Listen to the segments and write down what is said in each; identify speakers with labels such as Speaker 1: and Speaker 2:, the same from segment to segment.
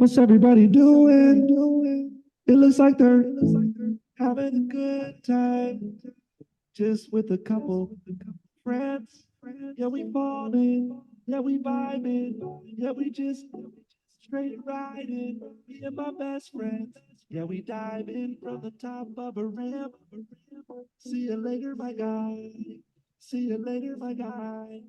Speaker 1: What's everybody doing? It looks like they're having a good time. Just with a couple friends. Yeah, we ballin'. Yeah, we vibing. Yeah, we just straight riding. Me and my best friends. Yeah, we diving from the top of a ramp. See you later, my guy. See you later, my guy.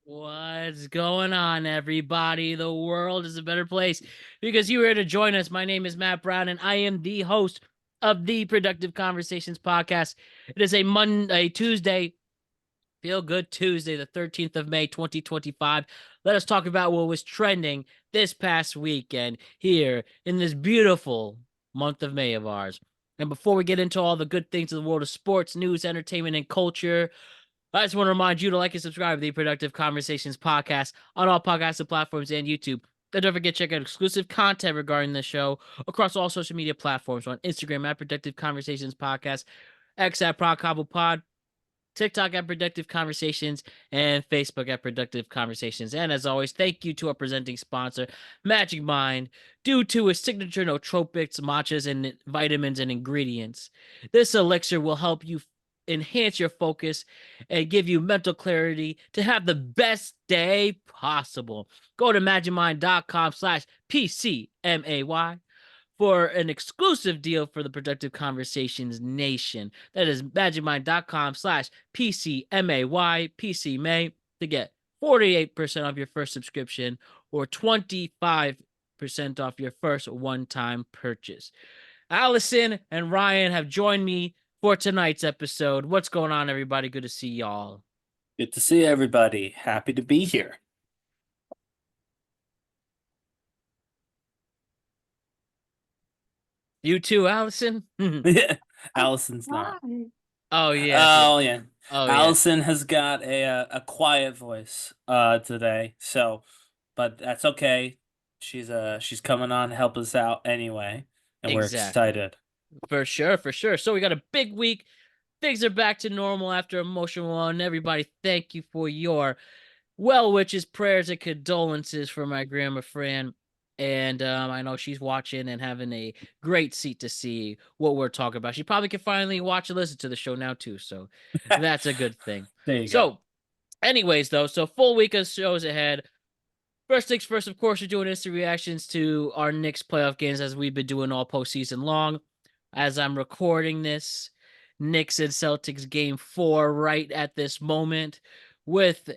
Speaker 2: What's going on, everybody? The world is a better place because you are here to join us. My name is Matt Brown, and I am the host of the Productive Conversations podcast. It is a Tuesday, Feel Good Tuesday, the 13th of May, 2025. Let us talk about what was trending this past weekend here in this beautiful month of May of ours. And before we get into all the good things in the world of sports, news, entertainment, and culture, I just want to remind you to like and subscribe to the Productive Conversations podcast on all podcasting platforms and YouTube. And don't forget to check out exclusive content regarding the show across all social media platforms on Instagram at Productive Conversations Podcast, X at ProdCobblePod, TikTok at Productive Conversations, and Facebook at Productive Conversations. And as always, thank you to our presenting sponsor, Magic Mind, due to its signature nootropics, matchas, and vitamins and ingredients. This elixir will help you enhance your focus and give you mental clarity to have the best day possible. Go to magicmind.com/PCMAY for an exclusive deal for the Productive Conversations Nation. That is magicmind.com/PCMAY, to get 48% off your first subscription or 25% off your first one-time purchase. Allison and Ryan have joined me for tonight's episode. What's going on, everybody? Good to see y'all.
Speaker 3: Good to see everybody. Happy to be here.
Speaker 2: You too, Allison?
Speaker 3: Allison's not.
Speaker 2: Oh, yeah.
Speaker 3: Oh yeah.
Speaker 2: Oh, yeah.
Speaker 3: Allison has got a quiet voice today. But that's okay. She's coming on to help us out anyway, and we're excited.
Speaker 2: For sure, for sure. So we got a big week. Things are back to normal after emotional one. Everybody, thank you for your well wishes, prayers, and condolences for my grandma Fran. And I know she's watching and having a great seat to see what we're talking about. She probably can finally watch and listen to the show now too, so that's a good thing.
Speaker 3: There you go.
Speaker 2: Anyways, though, so full week of shows ahead. First things first, of course, we're doing instant reactions to our Knicks playoff games as we've been doing all postseason long. As I'm recording this, Knicks and Celtics game 4 right at this moment, with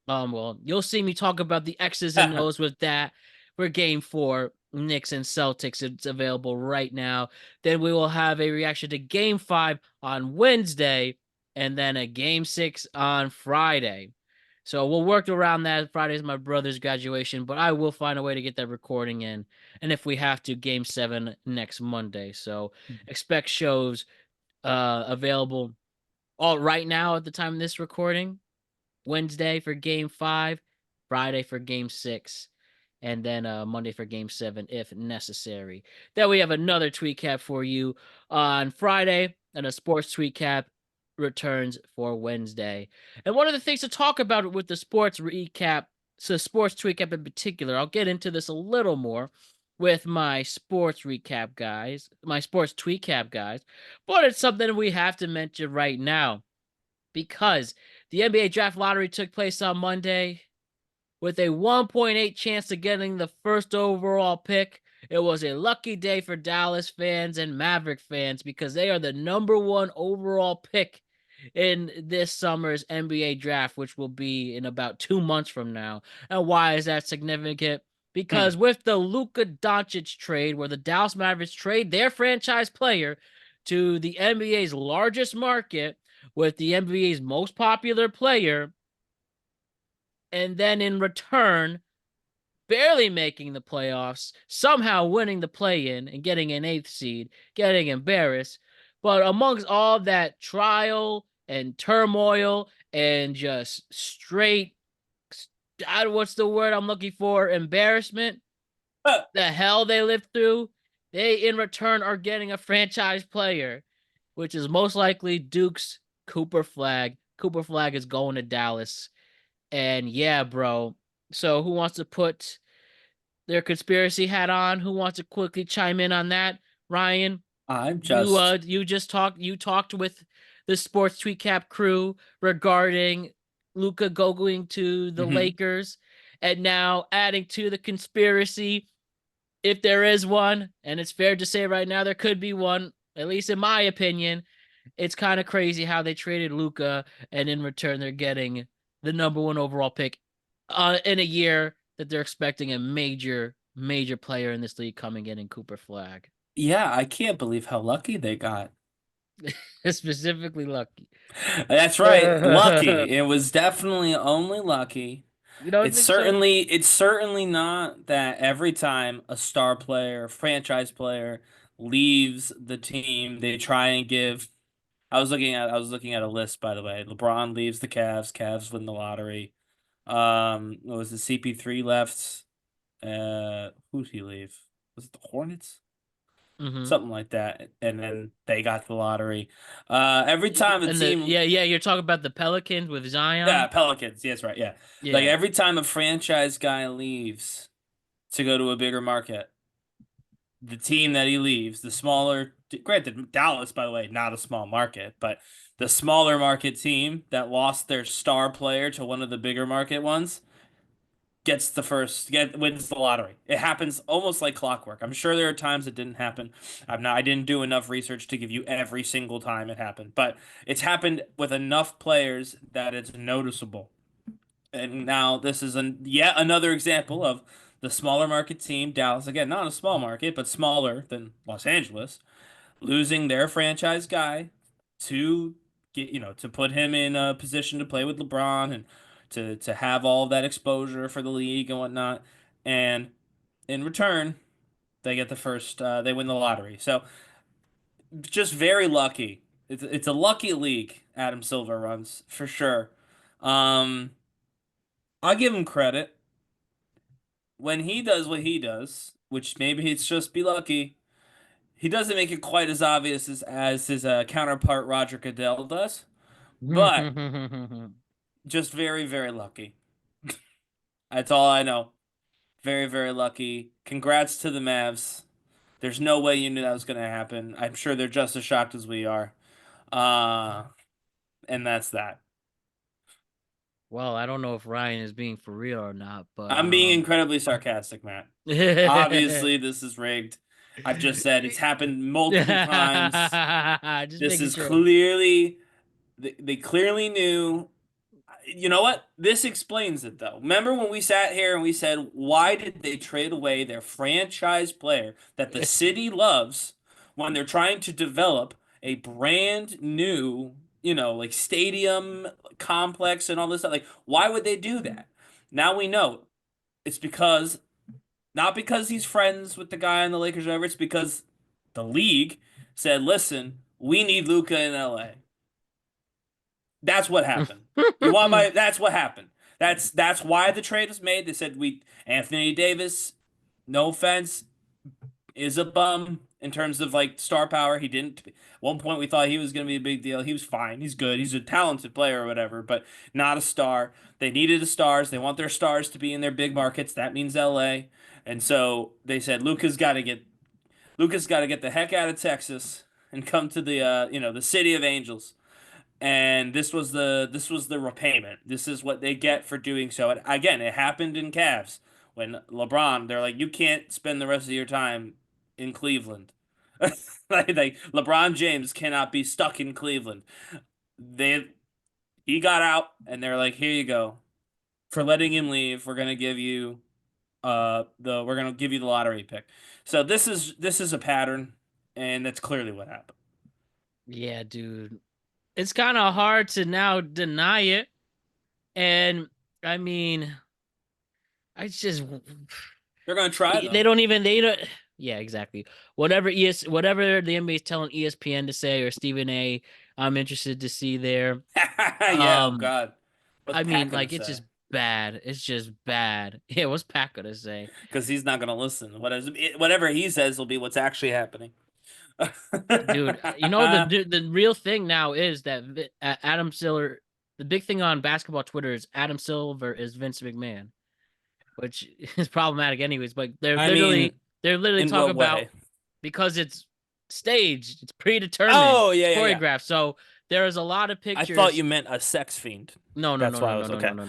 Speaker 2: well, you'll see me talk about the X's and O's with that for game 4, Knicks and Celtics. It's available right now. Then we will have a reaction to game 5 on Wednesday, and then a game 6 on Friday. So we'll work around that. Friday's my brother's graduation, but I will find a way to get that recording in. And if we have to, game 7 next Monday. So expect shows available all right now at the time of this recording. Wednesday for game 5, Friday for game 6, and then Monday for game 7 if necessary. Then we have another tweet cap for you on Friday, and a sports tweet cap returns for Wednesday. And one of the things to talk about with the sports recap, so sports tweet cap in particular, I'll get into this a little more with my sports recap guys, my sports tweet cap guys, but it's something we have to mention right now because the NBA draft lottery took place on Monday with a 1.8 chance of getting the first overall pick. It was a lucky day for Dallas fans and Maverick fans because they are the number 1 overall pick in this summer's NBA draft, which will be in about 2 months from now. And why is that significant? Because with the Luka Doncic trade, where the Dallas Mavericks trade their franchise player to the NBA's largest market with the NBA's most popular player, and then in return, barely making the playoffs, somehow winning the play-in and getting an 8th seed, getting embarrassed. But amongst all that trial and turmoil and just straight, what's the word I'm looking for, embarrassment, the hell they lived through, They, in return, are getting a franchise player, which is most likely Duke's Cooper Flagg. Cooper Flagg is going to Dallas. And yeah, bro. So who wants to put their conspiracy hat on? Who wants to quickly chime in on that? Ryan,
Speaker 3: I'm just
Speaker 2: you talked with the Sports Tweet Cap crew regarding Luka going to the Lakers, and now adding to the conspiracy, if there is one, and it's fair to say right now there could be one, at least in my opinion. It's kind of crazy how they traded Luka, and in return they're getting the number 1 overall pick in a year that they're expecting a major player in this league coming in Cooper Flagg.
Speaker 3: Yeah, I can't believe how lucky they got.
Speaker 2: Specifically lucky.
Speaker 3: That's right, lucky. It was definitely only lucky.
Speaker 2: You don't
Speaker 3: It's
Speaker 2: think so?
Speaker 3: certainly not that every time a star player, franchise player leaves the team, they try and give. I was looking at a list, by the way. LeBron leaves the Cavs. Cavs win the lottery. What was the CP3 left? Who'd he leave? Was it the Hornets?
Speaker 2: Mm-hmm.
Speaker 3: Something like that. And then they got the lottery. Every time a
Speaker 2: And
Speaker 3: team,
Speaker 2: you're talking about the Pelicans with
Speaker 3: yeah,
Speaker 2: Zion.
Speaker 3: Pelicans. Yes, right. Yeah. Like
Speaker 2: Yeah.
Speaker 3: every time a franchise guy leaves to go to a bigger market, the team that he leaves, the smaller, granted, Dallas, by the way, not a small market, but the smaller market team that lost their star player to one of the bigger market ones wins the lottery. It happens almost like clockwork. I'm sure there are times it didn't happen. I didn't do enough research to give you every single time it happened, but it's happened with enough players that it's noticeable. And now this is yet another example of the smaller market team, Dallas, again, not a small market, but smaller than Los Angeles, losing their franchise guy to to put him in a position to play with LeBron and to have all of that exposure for the league and whatnot. And in return, they get they win the lottery. So just very lucky. It's a lucky league Adam Silver runs for sure. Um, I'll give him credit when he does what he does, which maybe it's just be lucky. He doesn't make it quite as obvious as his counterpart Roger Goodell does, but just very, very lucky. That's all I know. Very, very lucky. Congrats to the Mavs. There's no way you knew that was going to happen. I'm sure they're just as shocked as we are. Uh, and that's that.
Speaker 2: Well, I don't know if Ryan is being for real or not, but
Speaker 3: I'm being incredibly sarcastic, Matt. Obviously, this is rigged. I've just said it's happened multiple times.
Speaker 2: just
Speaker 3: This
Speaker 2: making
Speaker 3: is
Speaker 2: sure.
Speaker 3: clearly, they clearly knew. You know what? This explains it, though. Remember when we sat here and we said, why did they trade away their franchise player that the city loves when they're trying to develop a brand new, like stadium complex and all this stuff? Like, why would they do that? Now we know it's not because he's friends with the guy on the Lakers or whatever, it's because the league said, listen, we need Luka in LA. That's what happened. That's what happened. That's why the trade was made. They said Anthony Davis, no offense, is a bum in terms of like star power. He didn't at one point we thought he was gonna be a big deal. He was fine. He's good. He's a talented player or whatever, but not a star. They needed the stars. They want their stars to be in their big markets. That means LA. And so they said Luka's gotta get the heck out of Texas and come to the city of angels, and this was the repayment. This is what they get for doing so. And again, it happened in Cavs when LeBron. They're like, you can't spend the rest of your time in Cleveland. like LeBron James cannot be stuck in Cleveland. They he got out, and they're like, here you go. For letting him leave, we're gonna give you the lottery pick. So this is a pattern, and that's clearly what happened.
Speaker 2: Yeah, dude. It's kind of hard to now deny it. And I mean, I just
Speaker 3: They're gonna try
Speaker 2: they
Speaker 3: though.
Speaker 2: don't even yeah, exactly. Whatever the NBA is telling ESPN to say or Stephen I'm interested to see there.
Speaker 3: Yeah, oh God. What's
Speaker 2: I mean,
Speaker 3: Pat gonna
Speaker 2: like it's
Speaker 3: say?
Speaker 2: just bad. It's just bad. Yeah, what's Pat gonna say?
Speaker 3: Because he's not gonna listen. Whatever he says will be what's actually happening.
Speaker 2: Dude, you know the real thing now is that Adam Silver. The big thing on basketball Twitter is Adam Silver is Vince McMahon, which is problematic anyways. But they're
Speaker 3: I
Speaker 2: literally
Speaker 3: mean,
Speaker 2: talking
Speaker 3: what
Speaker 2: about
Speaker 3: way?
Speaker 2: because it's staged, it's predetermined,
Speaker 3: Oh, yeah,
Speaker 2: it's
Speaker 3: yeah, yeah.
Speaker 2: choreographed. So there is a lot of
Speaker 3: I
Speaker 2: pictures.
Speaker 3: thought you meant a sex fiend.
Speaker 2: No,
Speaker 3: That's why I was okay.
Speaker 2: no.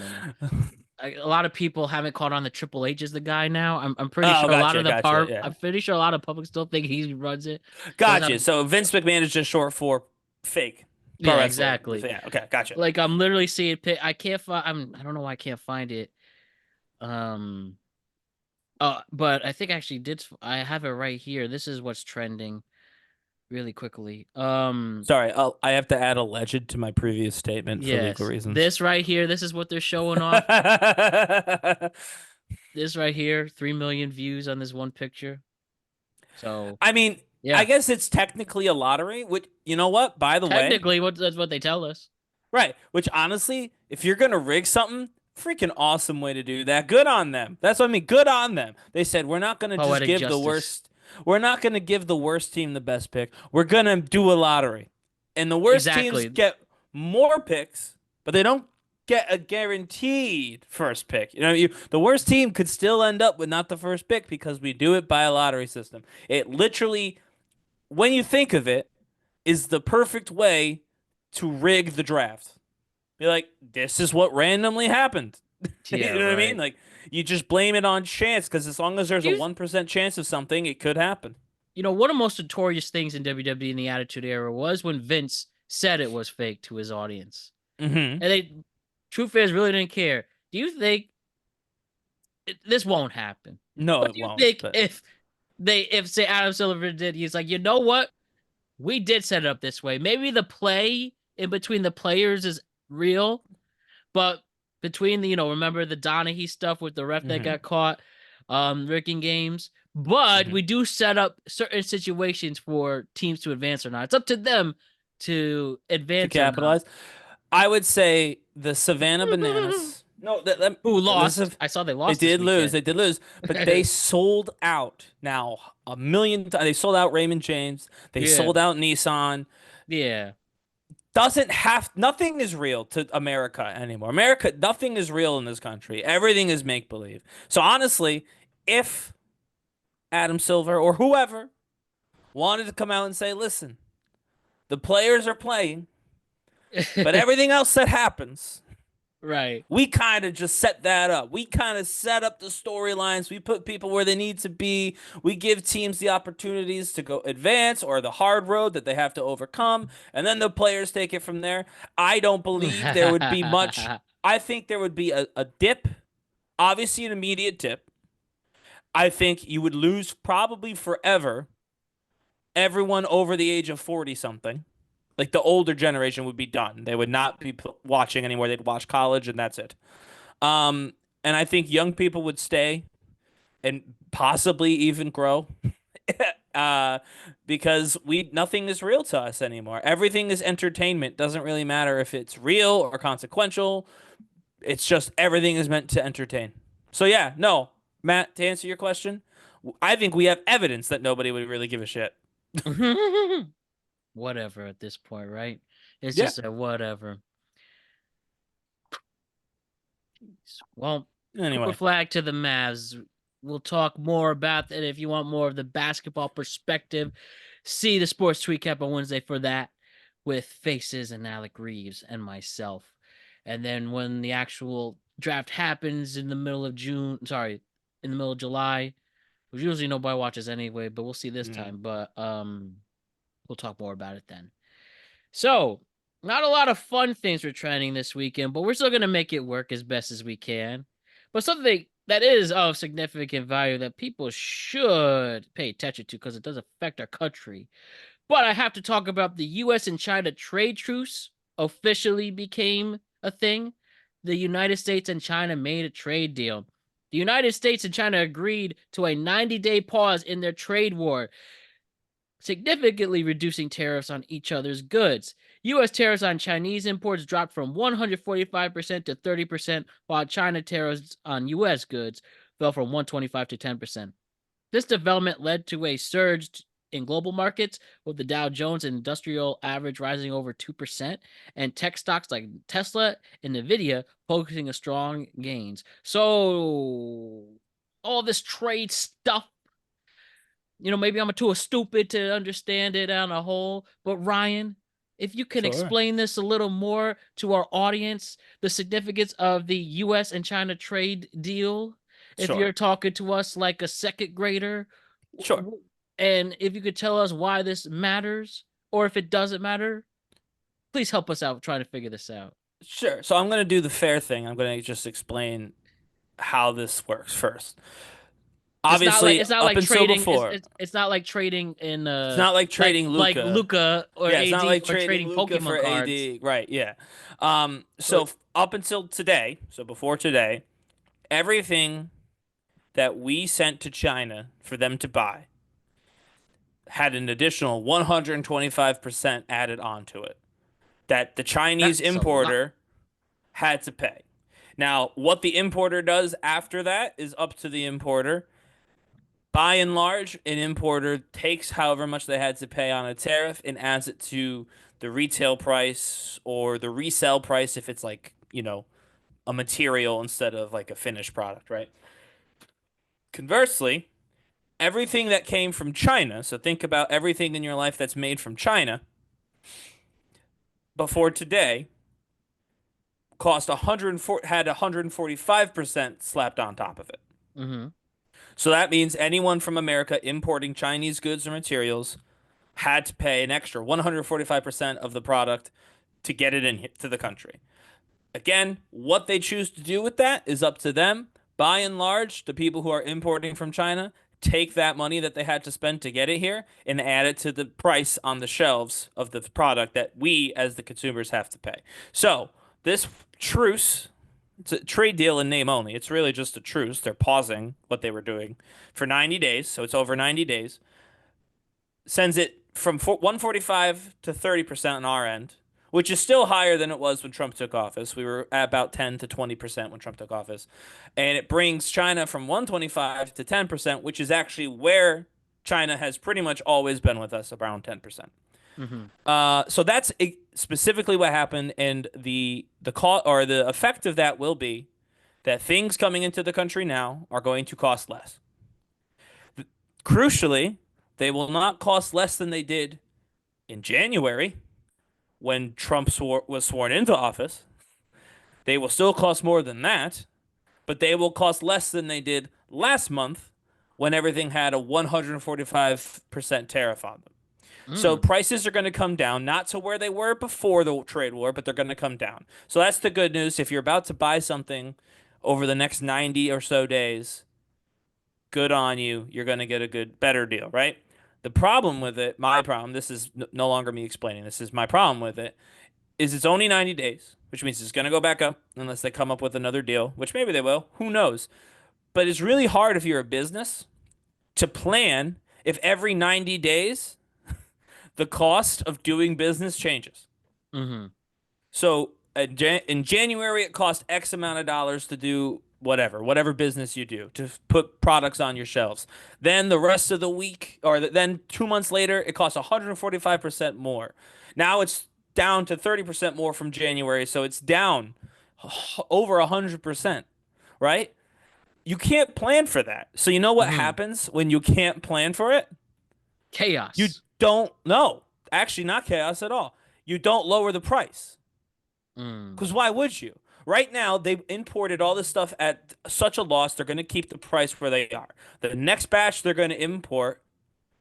Speaker 2: A lot of people haven't caught on that Triple H is the guy now. I'm pretty
Speaker 3: Oh,
Speaker 2: sure a lot of
Speaker 3: gotcha. Yeah,
Speaker 2: I'm pretty sure a lot of public still think he runs it. So it's not
Speaker 3: gotcha. So Vince McMahon is just short for fake pro
Speaker 2: yeah,
Speaker 3: wrestler.
Speaker 2: exactly.
Speaker 3: Yeah, okay, gotcha.
Speaker 2: Like I'm literally seeing I can't find. I don't know why I can't find it. Um. But I think I actually did. I have it right here. This is what's trending, really quickly.
Speaker 3: Sorry, I have to add alleged to my previous statement for legal
Speaker 2: Yes,
Speaker 3: reasons.
Speaker 2: this right here. This is what they're showing off. This right here, 3 million views on this one picture. So
Speaker 3: I mean,
Speaker 2: yeah,
Speaker 3: I guess it's technically a lottery. Which, you know what? By the way,
Speaker 2: technically, that's what they tell us.
Speaker 3: right. Which honestly, if you're gonna rig something, freaking awesome way to do that. Good on them. That's what I mean. Good on them. They said we're not gonna just
Speaker 2: Poetic
Speaker 3: give the
Speaker 2: justice.
Speaker 3: worst. We're not gonna give the worst team the best pick. We're gonna do a lottery, and the worst
Speaker 2: Exactly.
Speaker 3: teams get more picks, but they don't get a guaranteed first pick. You know, the worst team could still end up with not the first pick because we do it by a lottery system. It literally, when you think of it, is the perfect way to rig the draft. Be like, this is what randomly happened.
Speaker 2: Yeah,
Speaker 3: you know what I
Speaker 2: right.
Speaker 3: mean? Like, you just blame it on chance because as long as there's a
Speaker 2: You-
Speaker 3: 1% chance of something, it could happen.
Speaker 2: You know, one of the most notorious things in WWE in the Attitude Era was when Vince said it was fake to his audience,
Speaker 3: Mm-hmm.
Speaker 2: and true fans really didn't care. Do you think this won't happen?
Speaker 3: No,
Speaker 2: What
Speaker 3: it
Speaker 2: do you
Speaker 3: won't.
Speaker 2: think
Speaker 3: But
Speaker 2: if say Adam Silver did? He's like, you know what? We did set it up this way. Maybe the play in between the players is real, but between the remember the Donaghy stuff with the ref that got caught, rigging games. But we do set up certain situations for teams to advance or not. It's up to them to advance
Speaker 3: to capitalize, I would say the Savannah Bananas. No,
Speaker 2: Who
Speaker 3: this
Speaker 2: lost? I saw they lost.
Speaker 3: They
Speaker 2: this
Speaker 3: did lose.
Speaker 2: weekend.
Speaker 3: They did lose, but they sold out now a million times. They sold out Raymond James. They sold out Nissan.
Speaker 2: Yeah.
Speaker 3: Nothing is real to America anymore. America, nothing is real in this country. Everything is make believe. So honestly, if Adam Silver or whoever wanted to come out and say, listen, the players are playing, but everything else that happens,
Speaker 2: right.
Speaker 3: we kind of just set that up. We kind of set up the storylines. We put people where they need to be. We give teams the opportunities to go advance or the hard road that they have to overcome. And then the players take it from there. I don't believe there would be much. I think there would be a dip, obviously an immediate dip. I think you would lose probably forever everyone over the age of 40 something. Like the older generation would be done. They would not be watching anymore. They'd watch college and that's it. And I think young people would stay and possibly even grow because nothing is real to us anymore. Everything is entertainment. Doesn't really matter if it's real or consequential. It's just everything is meant to entertain. So yeah, no, Matt, to answer your question, I think we have evidence that nobody would really give a shit.
Speaker 2: Whatever at this point, right? It's
Speaker 3: Yeah.
Speaker 2: just a whatever. Well,
Speaker 3: Anyway,
Speaker 2: Flagg to the Mavs. We'll talk more about that if you want more of the basketball perspective. See the Sports Tweet Cap on Wednesday for that with Faces and Alec Reeves and myself. And then when the actual draft happens in the middle of in the middle of July, which usually nobody watches anyway, but we'll see this time. But we'll talk more about it then. So, not a lot of fun things were trending this weekend, but we're still going to make it work as best as we can. But something that is of significant value that people should pay attention to because it does affect our country. But I have to talk about the U.S. and China trade truce officially became a thing. The United States and China made a trade deal. The United States and China agreed to a 90-day pause in their trade war, significantly reducing tariffs on each other's goods. U.S. tariffs on Chinese imports dropped from 145% to 30%, while China tariffs on U.S. goods fell from 125 to 10%. This development led to a surge in global markets, with the Dow Jones Industrial Average rising over 2%, and tech stocks like Tesla and Nvidia posting a strong gains. So all this trade stuff, maybe I'm too stupid to understand it on a whole, but Ryan, if you can
Speaker 3: Sure.
Speaker 2: explain this a little more to our audience, the significance of the US and China trade deal, if
Speaker 3: Sure.
Speaker 2: you're talking to us like a second grader,
Speaker 3: Sure.
Speaker 2: and if you could tell us why this matters, or if it doesn't matter, please help us out trying to figure this out.
Speaker 3: Sure. So I'm going to do the fair thing. I'm going to just explain how this works first. Obviously,
Speaker 2: It's not
Speaker 3: up
Speaker 2: like
Speaker 3: until
Speaker 2: trading.
Speaker 3: before,
Speaker 2: It's not like trading in
Speaker 3: it's not like trading
Speaker 2: like
Speaker 3: Luca.
Speaker 2: Luca or
Speaker 3: Yeah, it's not
Speaker 2: AD
Speaker 3: like
Speaker 2: or
Speaker 3: trading
Speaker 2: trading
Speaker 3: Luca for
Speaker 2: Pokemon cards.
Speaker 3: AD. Right, yeah.
Speaker 2: So
Speaker 3: Up until today, so before today, everything that we sent to China for them to buy had an additional 125% added onto it that the Chinese
Speaker 2: that's a lot.
Speaker 3: importer had to pay. Now, what the importer does after that is up to the importer. By and large, an importer takes however much they had to pay on a tariff and adds it to the retail price or the resale price if it's like, a material instead of like a finished product, right? Conversely, everything that came from China, so think about everything in your life that's made from China before today cost 104 had 145% slapped on top of it.
Speaker 2: Mm-hmm.
Speaker 3: So that means anyone from America importing Chinese goods or materials had to pay an extra 145% of the product to get it into the country. Again, what they choose to do with that is up to them. By and large, the people who are importing from China take that money that they had to spend to get it here and add it to the price on the shelves of the product that we as the consumers have to pay. So, this truce, it's a trade deal in name only. It's really just a truce. They're pausing what they were doing for 90 days. So, it's over 90 days. Sends it from 145 to 30% on our end, which is still higher than it was when Trump took office. We were at about 10 to 20% when Trump took office. And it brings China from 125 to 10%, which is actually where China has pretty much always been with us, around 10%. So that's specifically what happened, and the effect of that will be that things coming into the country now are going to cost less. Crucially, they will not cost less than they did in January when Trump was sworn into office. They will still cost more than that, but they will cost less than they did last month when everything had a 145% tariff on them. So prices are going to come down, not to where they were before the trade war, but they're going to come down. So that's the good news. If you're about to buy something over the next 90 or so days, good on you. You're going to get a better deal, right? The problem with it, my problem, this is no longer me explaining, this is my problem with it, is it's only 90 days, which means it's going to go back up unless they come up with another deal, which maybe they will. Who knows? But it's really hard if you're a business to plan if every 90 days the cost of doing business changes.
Speaker 2: Mm-hmm.
Speaker 3: So in January, it cost X amount of dollars to do whatever business you do, to put products on your shelves. Then the rest of the week, or then 2 months later, it costs 145% more. Now it's down to 30% more from January, so it's down over 100%, right? You can't plan for that. So you know what happens when you can't plan for it?
Speaker 2: Chaos.
Speaker 3: You don't know. Actually, not chaos at all. You don't lower the price. Because why would you? Right now, they've imported all this stuff at such a loss, they're going to keep the price where they are. The next batch, they're going to import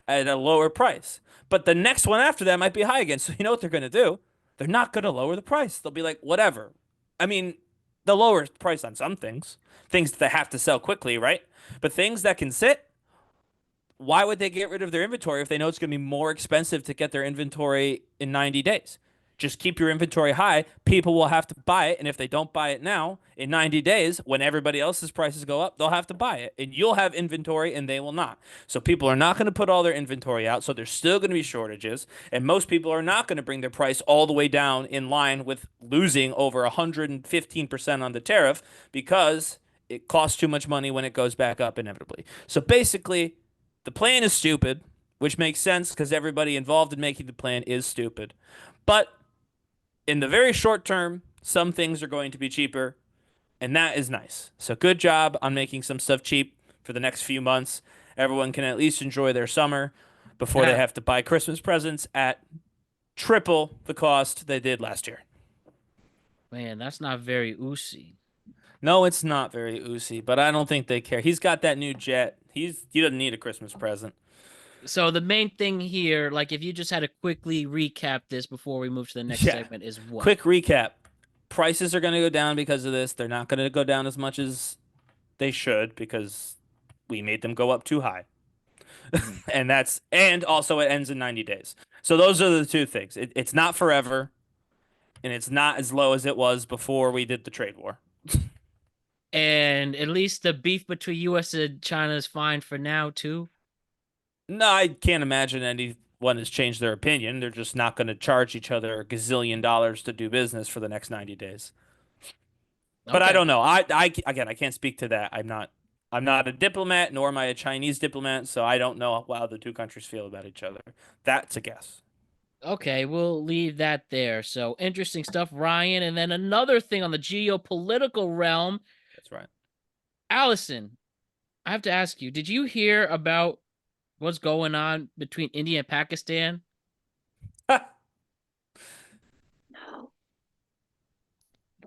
Speaker 3: at a lower price. But the next one after that might be high again. So you know what they're going to do? They're not going to lower the price. They'll be like, whatever. I mean, they'll lower the price on some things, things that they have to sell quickly, right? But things that can sit, why would they get rid of their inventory if they know it's going to be more expensive to get their inventory in 90 days? Just keep your inventory high. People will have to buy it. And if they don't buy it now, in 90 days, when everybody else's prices go up, they'll have to buy it. And you'll have inventory and they will not. So people are not going to put all their inventory out. So there's still going to be shortages. And most people are not going to bring their price all the way down in line with losing over 115% on the tariff because it costs too much money when it goes back up inevitably. So basically, the plan is stupid, which makes sense because everybody involved in making the plan is stupid. But in the very short term, some things are going to be cheaper, and that is nice. So good job on making some stuff cheap for the next few months. Everyone can at least enjoy their summer before they have to buy Christmas presents at triple the cost they did last year.
Speaker 2: Man, that's not very oozy.
Speaker 3: No, it's not very oozy, but I don't think they care. He's got that new jet. He doesn't need a Christmas present.
Speaker 2: So the main thing here, like if you just had to quickly recap this before we move to the next segment, is what?
Speaker 3: Quick recap. Prices are going to go down because of this. They're not going to go down as much as they should because we made them go up too high. And also it ends in 90 days. So those are the two things. It's not forever and it's not as low as it was before we did the trade war.
Speaker 2: And at least the beef between US and China is fine for now too.
Speaker 3: No, I can't imagine anyone has changed their opinion. They're just not going to charge each other a gazillion dollars to do business for the next 90 days. But I don't know. Again, I can't speak to that. I'm not a diplomat, nor am I a Chinese diplomat, so I don't know how the two countries feel about each other. That's a guess.
Speaker 2: Okay, we'll leave that there. So interesting stuff, Ryan. And then another thing on the geopolitical realm.
Speaker 3: That's right.
Speaker 2: Allison, I have to ask you, did you hear about what's going on between India and Pakistan? Well,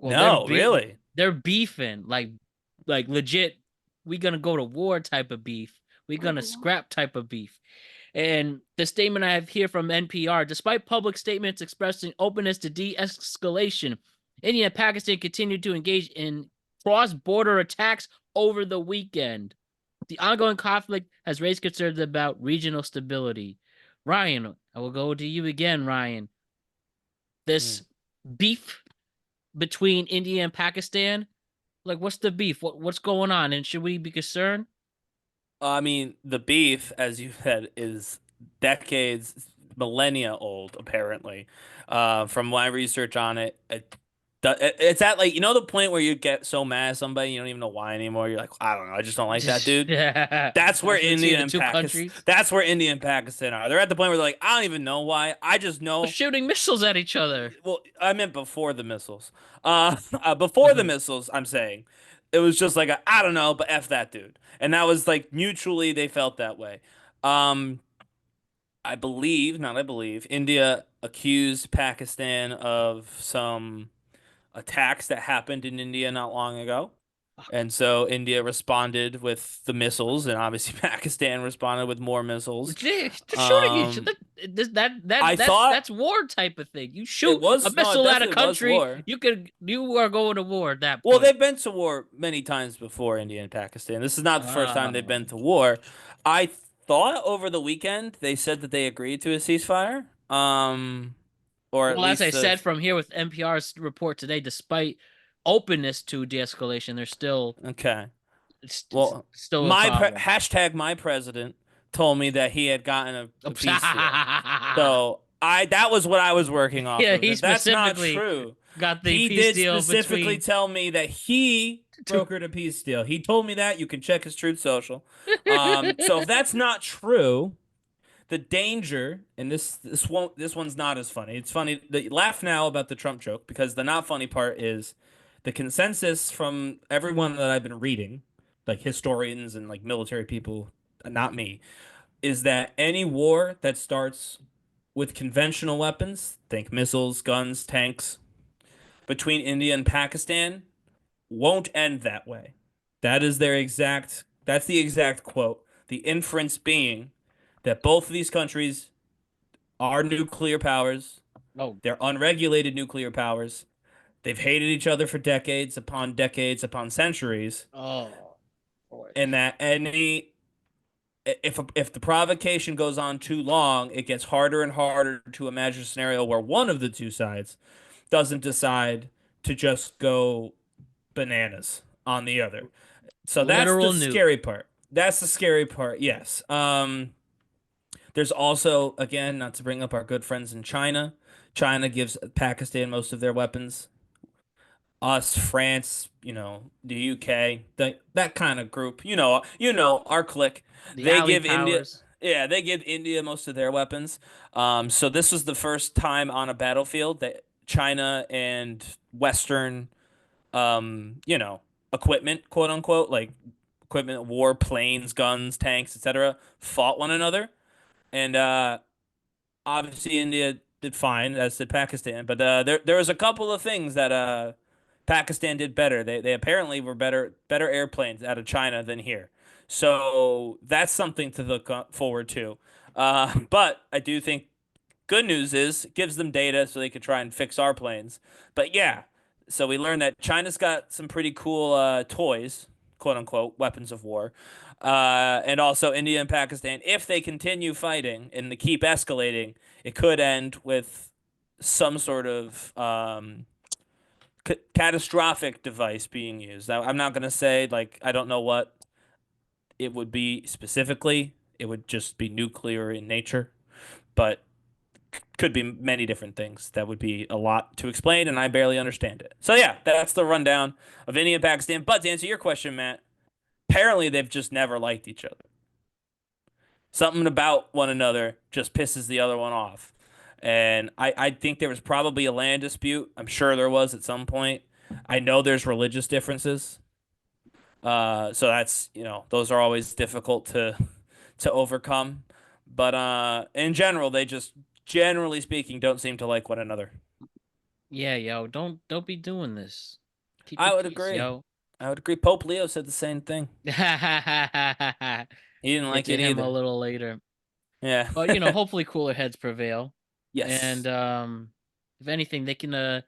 Speaker 3: no, really?
Speaker 2: They're beefing, like legit. We gonna go to war type of beef. We gonna scrap type of beef. And the statement I have here from NPR, despite public statements expressing openness to de-escalation, India and Pakistan continued to engage in cross-border attacks over the weekend. The ongoing conflict has raised concerns about regional stability. Ryan, I will go to you again, Ryan. This beef between India and Pakistan, like what's the beef? What's going on? And should we be concerned?
Speaker 3: I mean, the beef, as you said, is decades, millennia old, apparently. From my research on it, it's at like, the point where you get so mad at somebody, you don't even know why anymore. You're like, I don't know, I just don't like that dude.
Speaker 2: Yeah.
Speaker 3: That's where India and
Speaker 2: two
Speaker 3: Pakistan.
Speaker 2: countries.
Speaker 3: That's where India and Pakistan are. They're at the point where they're like, I don't even know why. I just know.
Speaker 2: They're shooting missiles at each other.
Speaker 3: Well, I meant before the missiles. Before the missiles, I'm saying. It was just like, I don't know, but F that dude. And that was like mutually they felt that way. I believe, not I believe, India accused Pakistan of some attacks that happened in India not long ago. And so India responded with the missiles, and obviously Pakistan responded with more missiles.
Speaker 2: They're shooting each other. That's war type of thing. You shoot a missile at a country, you are going to war at that point.
Speaker 3: Well, they've been to war many times before, India and Pakistan. This is not the first time they've been to war. I thought over the weekend they said that they agreed to a ceasefire. Or
Speaker 2: well, as I said from here with NPR's report today, despite openness to de-escalation, there's still
Speaker 3: okay.
Speaker 2: Well, still
Speaker 3: hashtag my president told me that he had gotten a peace deal. So that was what I was working off of. That's not true.
Speaker 2: Got the peace deal.
Speaker 3: He did specifically tell me that he brokered a peace deal. He told me that. You can check his Truth Social. So if that's not true, the danger, and this one's not as funny. It's funny. Laugh now about the Trump joke because the not funny part is the consensus from everyone that I've been reading, like historians and like military people, not me, is that any war that starts with conventional weapons, think missiles, guns, tanks, between India and Pakistan, won't end that way. That's the exact quote. The inference being that both of these countries are nuclear powers.
Speaker 2: Oh.
Speaker 3: They're unregulated nuclear powers. They've hated each other for decades upon decades upon centuries.
Speaker 2: Oh, boy.
Speaker 3: And that any if the provocation goes on too long, it gets harder and harder to imagine a scenario where one of the two sides doesn't decide to just go bananas on the other. So that's the
Speaker 2: Literal nuke.
Speaker 3: scary part. That's the scary part. Yes. There's also, again, not to bring up our good friends in China. China gives Pakistan most of their weapons. Us, France, the UK, that kind of group. Our clique.
Speaker 2: The
Speaker 3: They
Speaker 2: alley
Speaker 3: give India,
Speaker 2: powers.
Speaker 3: yeah, they give India most of their weapons. So this was the first time on a battlefield that China and Western, equipment, quote unquote, like equipment, war, planes, guns, tanks, etc., fought one another. And obviously India did fine, as did Pakistan. But there was a couple of things that Pakistan did better. They apparently were better airplanes out of China than here. So that's something to look forward to. But I do think good news is it gives them data so they could try and fix our planes. But yeah, so we learned that China's got some pretty cool toys, quote unquote, weapons of war. And also India and Pakistan, if they continue fighting and they keep escalating, it could end with some sort of catastrophic device being used. I'm not going to say, like, I don't know what it would be specifically. It would just be nuclear in nature, but could be many different things. That would be a lot to explain, and I barely understand it. So yeah, that's the rundown of India and Pakistan. But to answer your question, Matt, apparently they've just never liked each other. Something about one another just pisses the other one off. And I think there was probably a land dispute. I'm sure there was at some point. I know there's religious differences. So that's, those are always difficult to overcome. But in general, they just generally speaking don't seem to like one another.
Speaker 2: Yeah, yo, don't be doing this. Keep the
Speaker 3: I would
Speaker 2: peace,
Speaker 3: agree.
Speaker 2: yo.
Speaker 3: I would agree. Pope Leo said the same thing.
Speaker 2: Get
Speaker 3: He didn't like
Speaker 2: to
Speaker 3: it
Speaker 2: him a
Speaker 3: either.
Speaker 2: little later.
Speaker 3: Yeah.
Speaker 2: But hopefully cooler heads prevail. And
Speaker 3: Yes.
Speaker 2: if anything, they can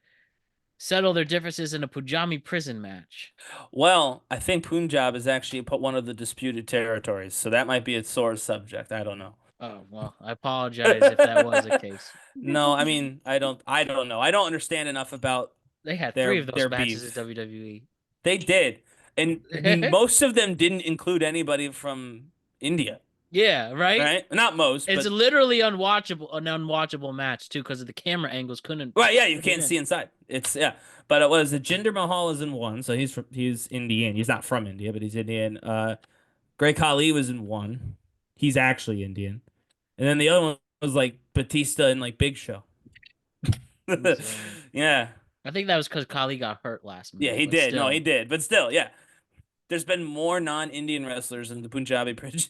Speaker 2: settle their differences in a Pujami prison match.
Speaker 3: Well, I think Punjab is actually one of the disputed territories, so that might be a sore subject. I don't know.
Speaker 2: Oh, well, I apologize if that was the case.
Speaker 3: No, I mean, I don't know. I don't understand enough about
Speaker 2: They had three
Speaker 3: their
Speaker 2: of those
Speaker 3: their
Speaker 2: matches in
Speaker 3: beef.
Speaker 2: WWE.
Speaker 3: They did. And most of them didn't include anybody from India,
Speaker 2: Yeah, right?
Speaker 3: right? Not most,
Speaker 2: It's
Speaker 3: but
Speaker 2: literally an unwatchable match too because of the camera angles couldn't
Speaker 3: right, yeah, you
Speaker 2: fit it
Speaker 3: can't
Speaker 2: in.
Speaker 3: see inside. It's yeah. But it was Jinder Mahal is in one, so he's Indian. He's not from India, but he's Indian. Great Khali was in one. He's actually Indian. And then the other one was like Batista and like Big Show.
Speaker 2: Insane.
Speaker 3: Yeah.
Speaker 2: I think that was because Kali got hurt last
Speaker 3: Yeah,
Speaker 2: minute,
Speaker 3: he
Speaker 2: but
Speaker 3: did. No, he
Speaker 2: still.
Speaker 3: did. But still, yeah. There's been more non-Indian wrestlers in the Punjabi Bridge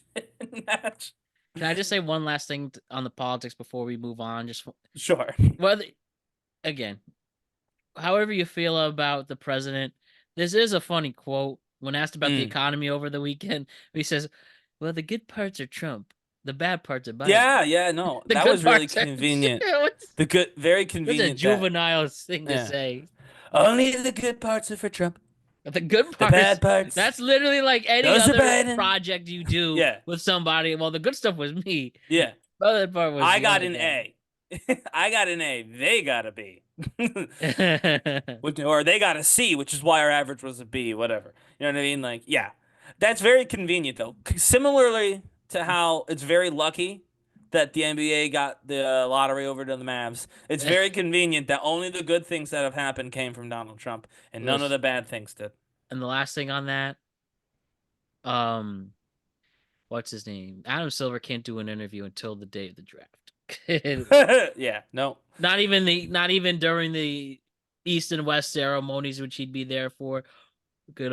Speaker 3: match.
Speaker 2: Can I just say one last thing on the politics before we move on? Just
Speaker 3: Sure.
Speaker 2: whether again, however you feel about the president, this is a funny quote. When asked about the
Speaker 3: Mm.
Speaker 2: economy over the weekend, he says, "Well, the good parts are Trump, the bad parts are Biden.
Speaker 3: Yeah, yeah, no.
Speaker 2: The
Speaker 3: That
Speaker 2: good
Speaker 3: was really
Speaker 2: parts are."
Speaker 3: convenient.
Speaker 2: What's
Speaker 3: The good very
Speaker 2: such a
Speaker 3: convenient that
Speaker 2: juvenile thing to
Speaker 3: yeah.
Speaker 2: say?
Speaker 3: Only the good parts are for Trump.
Speaker 2: But the good
Speaker 3: The
Speaker 2: parts,
Speaker 3: bad parts,
Speaker 2: that's literally like any
Speaker 3: those are
Speaker 2: other
Speaker 3: Biden.
Speaker 2: project you do
Speaker 3: Yeah.
Speaker 2: with somebody. Well, the good stuff was me.
Speaker 3: Yeah.
Speaker 2: The other part was
Speaker 3: I
Speaker 2: the
Speaker 3: got
Speaker 2: other
Speaker 3: an
Speaker 2: guy.
Speaker 3: A. I got an A. They got a B. Or they got a C, which is why our average was a B, whatever. You know what I mean? Like, yeah. That's very convenient, though. Similarly to how it's very lucky that the NBA got the lottery over to the Mavs, it's very convenient that only the good things that have happened came from Donald Trump and none of the
Speaker 2: Listen,
Speaker 3: bad things did.
Speaker 2: and the last thing on that, um, what's his name? Adam Silver can't do an interview until the day of the draft.
Speaker 3: Yeah, no.
Speaker 2: Not even during the East and West ceremonies, which he'd be there for. Good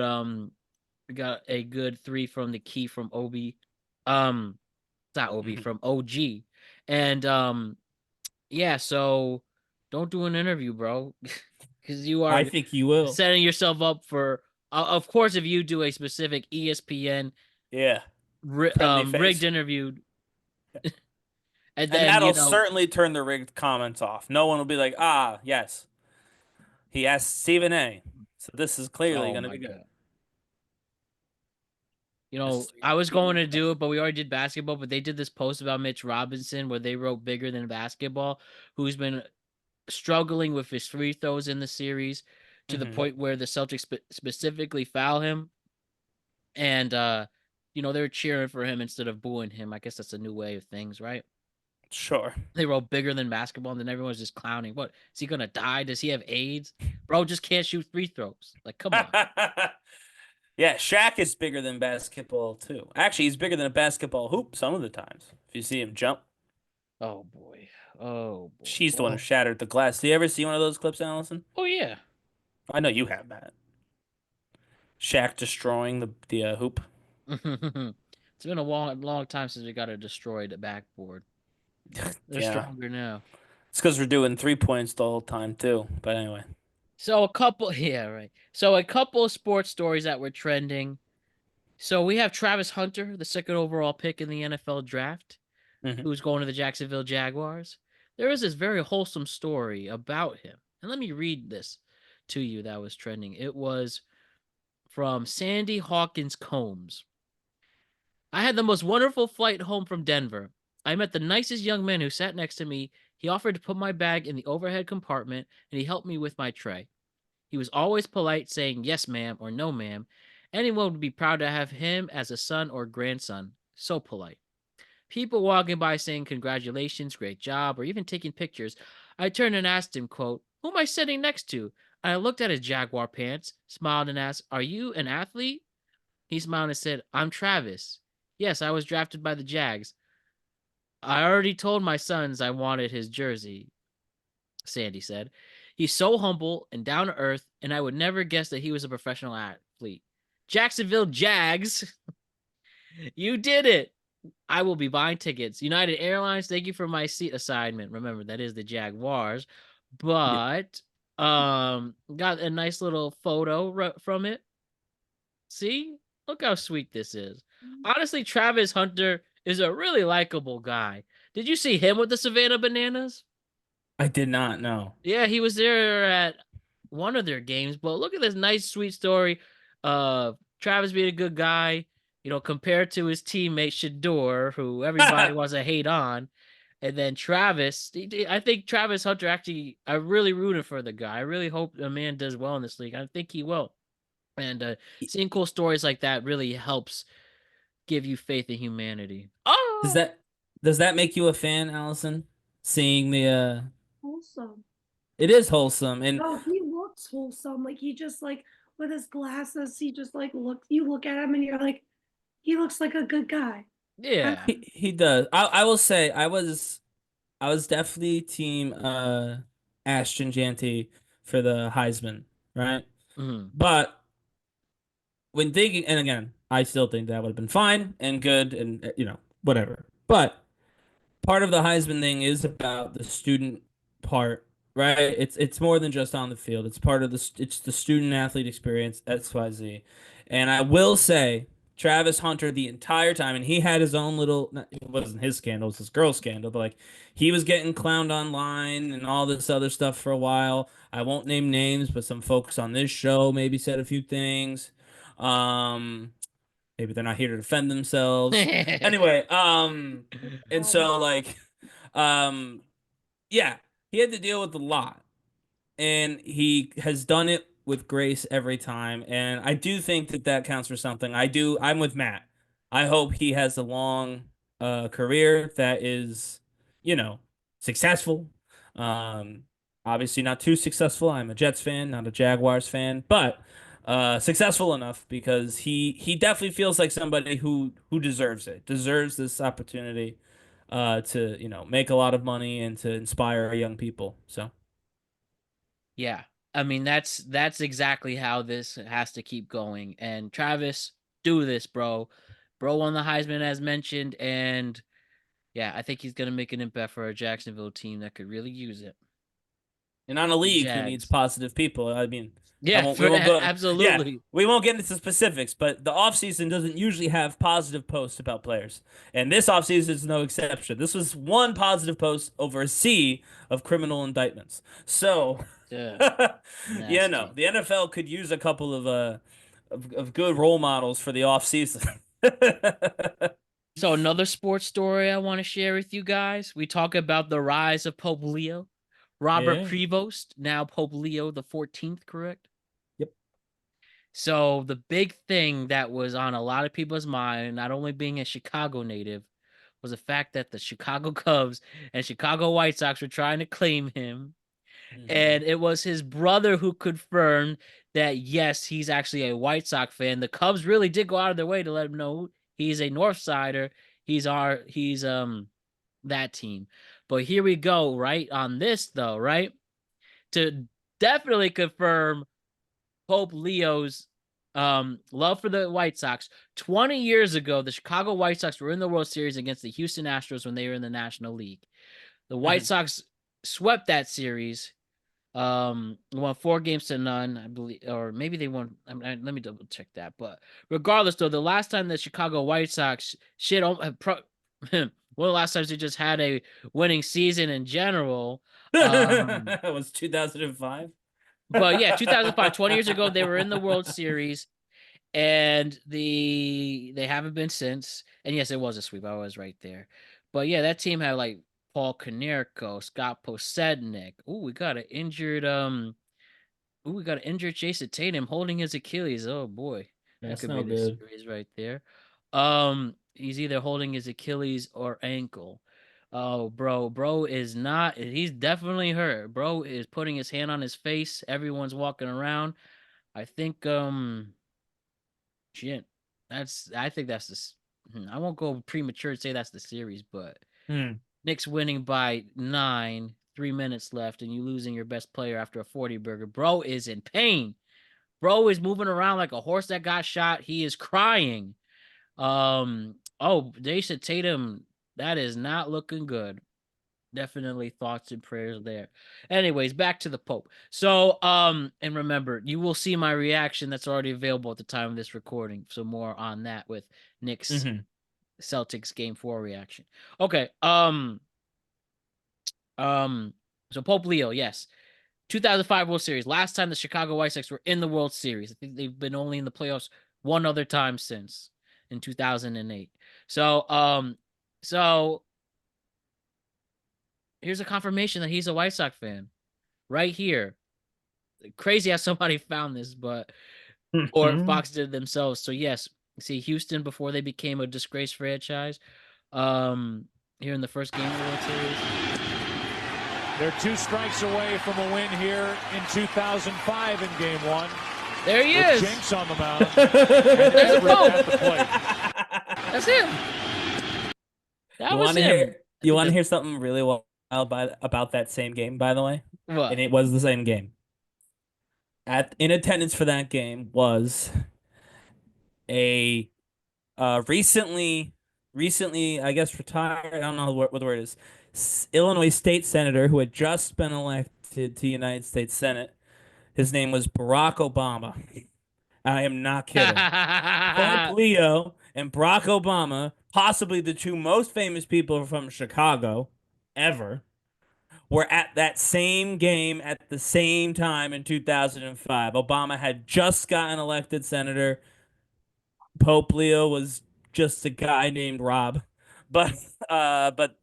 Speaker 2: we got a good three from the key from Obi. It's not Obi from OG. And yeah, so don't do an interview, bro. Because you
Speaker 3: I
Speaker 2: are
Speaker 3: think you will.
Speaker 2: setting yourself up for of course if you do a specific ESPN
Speaker 3: Yeah. Friendly
Speaker 2: rigged
Speaker 3: face.
Speaker 2: interview and
Speaker 3: And
Speaker 2: then
Speaker 3: that'll certainly turn the rigged comments off. No one will be like, ah, yes, he asked Stephen A. So this is clearly
Speaker 2: oh
Speaker 3: going to
Speaker 2: my
Speaker 3: be good.
Speaker 2: god. I was going to do it, but we already did basketball. But they did this post about Mitch Robinson where they wrote bigger than basketball, who's been struggling with his free throws in the series to the point where the Celtics specifically foul him. And, they were cheering for him instead of booing him. I guess that's a new way of things, right?
Speaker 3: Sure.
Speaker 2: They wrote bigger than basketball, and then everyone's just clowning. What? Is he going to die? Does he have AIDS? Bro, just can't shoot free throws. Like, come on.
Speaker 3: Yeah, Shaq is bigger than basketball too. Actually, he's bigger than a basketball hoop some of the times. If you see him jump,
Speaker 2: Oh, boy. Oh, boy.
Speaker 3: she's the one who shattered the glass. Do you ever see one of those clips, Allison?
Speaker 2: Oh, yeah.
Speaker 3: I know you have that. Shaq destroying the hoop.
Speaker 2: It's been a long time since we got a destroyed backboard. They're
Speaker 3: Yeah,
Speaker 2: stronger now.
Speaker 3: it's because we're doing 3 points the whole time too. But anyway,
Speaker 2: So yeah, right. So a couple of sports stories that were trending. So we have Travis Hunter, the second overall pick in the NFL draft, who's going to the Jacksonville Jaguars. There is this very wholesome story about him. And let me read this to you that was trending. It was from Sandy Hawkins Combs. I had the most wonderful flight home from Denver. I met the nicest young man who sat next to me. He offered to put my bag in the overhead compartment, and he helped me with my tray. He was always polite, saying yes, ma'am, or no, ma'am. Anyone would be proud to have him as a son or grandson. So polite. People walking by saying congratulations, great job, or even taking pictures. I turned and asked him, quote, who am I sitting next to? And I looked at his Jaguar pants, smiled and asked, are you an athlete? He smiled and said, I'm Travis. Yes, I was drafted by the Jags. I already told my sons I wanted his jersey, Sandy said. He's so humble and down to earth, and I would never guess that he was a professional athlete. Jacksonville Jags, you did it. I will be buying tickets. United Airlines, thank you for my seat assignment. Remember, that is the Jaguars. But got a nice little photo from it. See? Look how sweet this is. Honestly, Travis Hunter is a really likable guy. Did you see him with the Savannah Bananas?
Speaker 3: I did not know.
Speaker 2: Yeah, he was there at one of their games. But look at this nice, sweet story of Travis being a good guy, compared to his teammate Shador, who everybody wants to hate on. And then Travis, I think Travis Hunter actually, I really rooted for the guy. I really hope the man does well in this league. I think he will. And seeing cool stories like that really helps give you faith in humanity.
Speaker 3: Does
Speaker 2: Oh,
Speaker 3: that make you a fan, Allison? Seeing the
Speaker 4: Wholesome.
Speaker 3: it is wholesome and
Speaker 4: No, he looks wholesome. Like he just like with his glasses, he just like you look at him and you're like, he looks like a good guy.
Speaker 2: yeah.
Speaker 3: he does. I will say I was definitely team Ashton Janty for the Heisman, right?
Speaker 2: Mhm.
Speaker 3: But when thinking, and again, I still think that would have been fine and good and whatever. But part of the Heisman thing is about the student part, right? It's more than just on the field. It's part of it's the student athlete experience, XYZ. And I will say Travis Hunter the entire time, and he had his own little, it wasn't his scandal, it was his girl scandal, but like he was getting clowned online and all this other stuff for a while. I won't name names, but some folks on this show maybe said a few things. Um, Maybe they're not here to defend themselves. Anyway, and so like, um, yeah, he had to deal with a lot, and he has done it with grace every time. And I do think that that counts for something. I do. I'm with Matt. I hope he has a long career that is, successful. Um, Obviously not too successful. I'm a Jets fan, not a Jaguars fan, but successful enough because he definitely feels like somebody who deserves it, deserves this opportunity to make a lot of money and to inspire our young people. So.
Speaker 2: Yeah. I mean, that's exactly how this has to keep going. And Travis, do this, bro. Bro won the Heisman as mentioned, and yeah, I think he's gonna make an impact for a Jacksonville team that could really use it.
Speaker 3: And on a
Speaker 2: The
Speaker 3: league who needs
Speaker 2: Jags.
Speaker 3: positive people. I mean,
Speaker 2: Yeah,
Speaker 3: we won't go. Yeah,
Speaker 2: absolutely.
Speaker 3: we won't get into specifics, but the offseason doesn't usually have positive posts about players. And this offseason is no exception. This was one positive post over a sea of criminal indictments. So,
Speaker 2: Yeah.
Speaker 3: the NFL could use a couple of good role models for the offseason.
Speaker 2: So another sports story I want to share with you guys. We talk about the rise of Pope Leo. Robert
Speaker 5: Yeah.
Speaker 2: Prevost, now Pope Leo the 14th, correct?
Speaker 5: Yep.
Speaker 2: So the big thing that was on a lot of people's mind, not only being a Chicago native, was the fact that the Chicago Cubs and Chicago White Sox were trying to claim him. And it was his brother who confirmed that, yes, he's actually a White Sox fan. The Cubs really did go out of their way to let him know he's a North Sider. He's that team. But here we go, right? On this though, right? To definitely confirm Pope Leo's love for the White Sox. 20 years ago, the Chicago White Sox were in the World Series against the Houston Astros when they were in the National League. The White Sox swept that series. Won 4-0, I believe, or maybe they won. Let me double check that. But regardless, though, the last time the Chicago White Sox one of the last times they just had a winning season in general.
Speaker 3: It was 2005.
Speaker 2: But yeah, 2005, 20 years ago, they were in the World Series, and they haven't been since. And yes, it was a sweep. I was right there. But yeah, that team had like Paul Konerko, Scott Posednik. We got an injured Jason Tatum holding his Achilles. Oh boy. That
Speaker 5: That's
Speaker 2: could
Speaker 5: no
Speaker 2: be the
Speaker 5: good.
Speaker 2: series right there. He's either holding his Achilles or ankle. Oh, bro is not. He's definitely hurt. Bro is putting his hand on his face. Everyone's walking around. I think shit. I think that's I won't go premature and say that's the series, but Knicks winning by 9, 3 minutes left, and you losing your best player after a 40 burger. Bro is in pain. Bro is moving around like a horse that got shot. He is crying. Jason Tatum, that is not looking good. Definitely thoughts and prayers there. Anyways, back to the Pope. So, and remember, you will see my reaction that's already available at the time of this recording. So more on that with Knicks Celtics game 4 reaction. Okay. So Pope Leo, yes. 2005 World Series. Last time the Chicago White Sox were in the World Series. I think they've been only in the playoffs one other time since in 2008. So here's a confirmation that he's a White Sox fan. Right here. Crazy how somebody found this, but or Fox did it themselves. So yes, see Houston before they became a disgraced franchise. Here in the first game of the World Series.
Speaker 6: They're 2 strikes away from a win here in 2005 in Game 1.
Speaker 2: There he is.
Speaker 6: Jinx on the mound.
Speaker 2: There's a Pope.
Speaker 6: At the plate.
Speaker 2: That's him. That was him.
Speaker 3: You want to hear something really wild about that same game, by the way?
Speaker 2: What?
Speaker 3: And it was the same game. In attendance for that game was a recently I guess retired. I don't know what the word is. Illinois state senator who had just been elected to the United States Senate. His name was Barack Obama. I am not kidding. Pope Leo and Barack Obama, possibly the 2 most famous people from Chicago ever, were at that same game at the same time in 2005. Obama had just gotten elected senator. Pope Leo was just a guy named Rob. But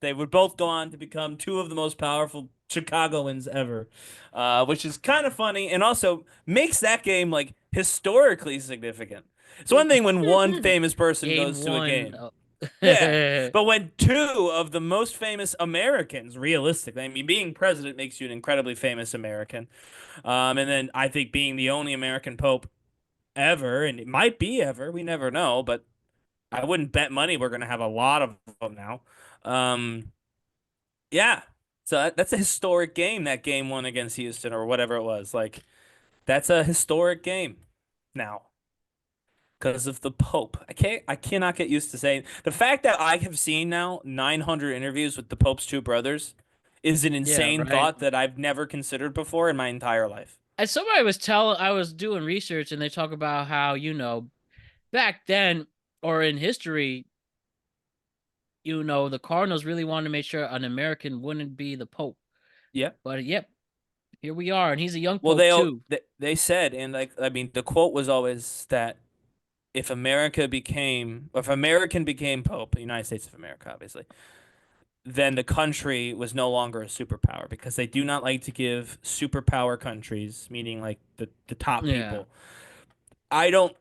Speaker 3: they would both go on to become 2 of the most powerful Chicagoans ever, which is kind of funny and also makes that game like historically significant. It's one thing when one famous person goes to a game. Yeah, but when 2 of the most famous Americans, realistically, I mean, being president makes you an incredibly famous American, and then I think being the only American pope ever, and it might be ever, we never know, but I wouldn't bet money we're gonna have a lot of them now. Yeah, so that's a historic game. That Game 1 against Houston or whatever it was, like that's a historic game now. Because of the Pope. I cannot get used to saying the fact that I have seen now 900 interviews with the Pope's 2 brothers is an insane thought that I've never considered before in my entire life.
Speaker 2: And somebody was I was doing research and they talk about how, back then or in history, the Cardinals really wanted to make sure an American wouldn't be the Pope.
Speaker 3: Yeah.
Speaker 2: But yep, here we are, and he's a young Pope too.
Speaker 3: They said, and like I mean, the quote was always that if American became Pope, the United States of America, obviously, then the country was no longer a superpower because they do not like to give superpower countries, meaning like the top
Speaker 2: Yeah.
Speaker 3: people. I don't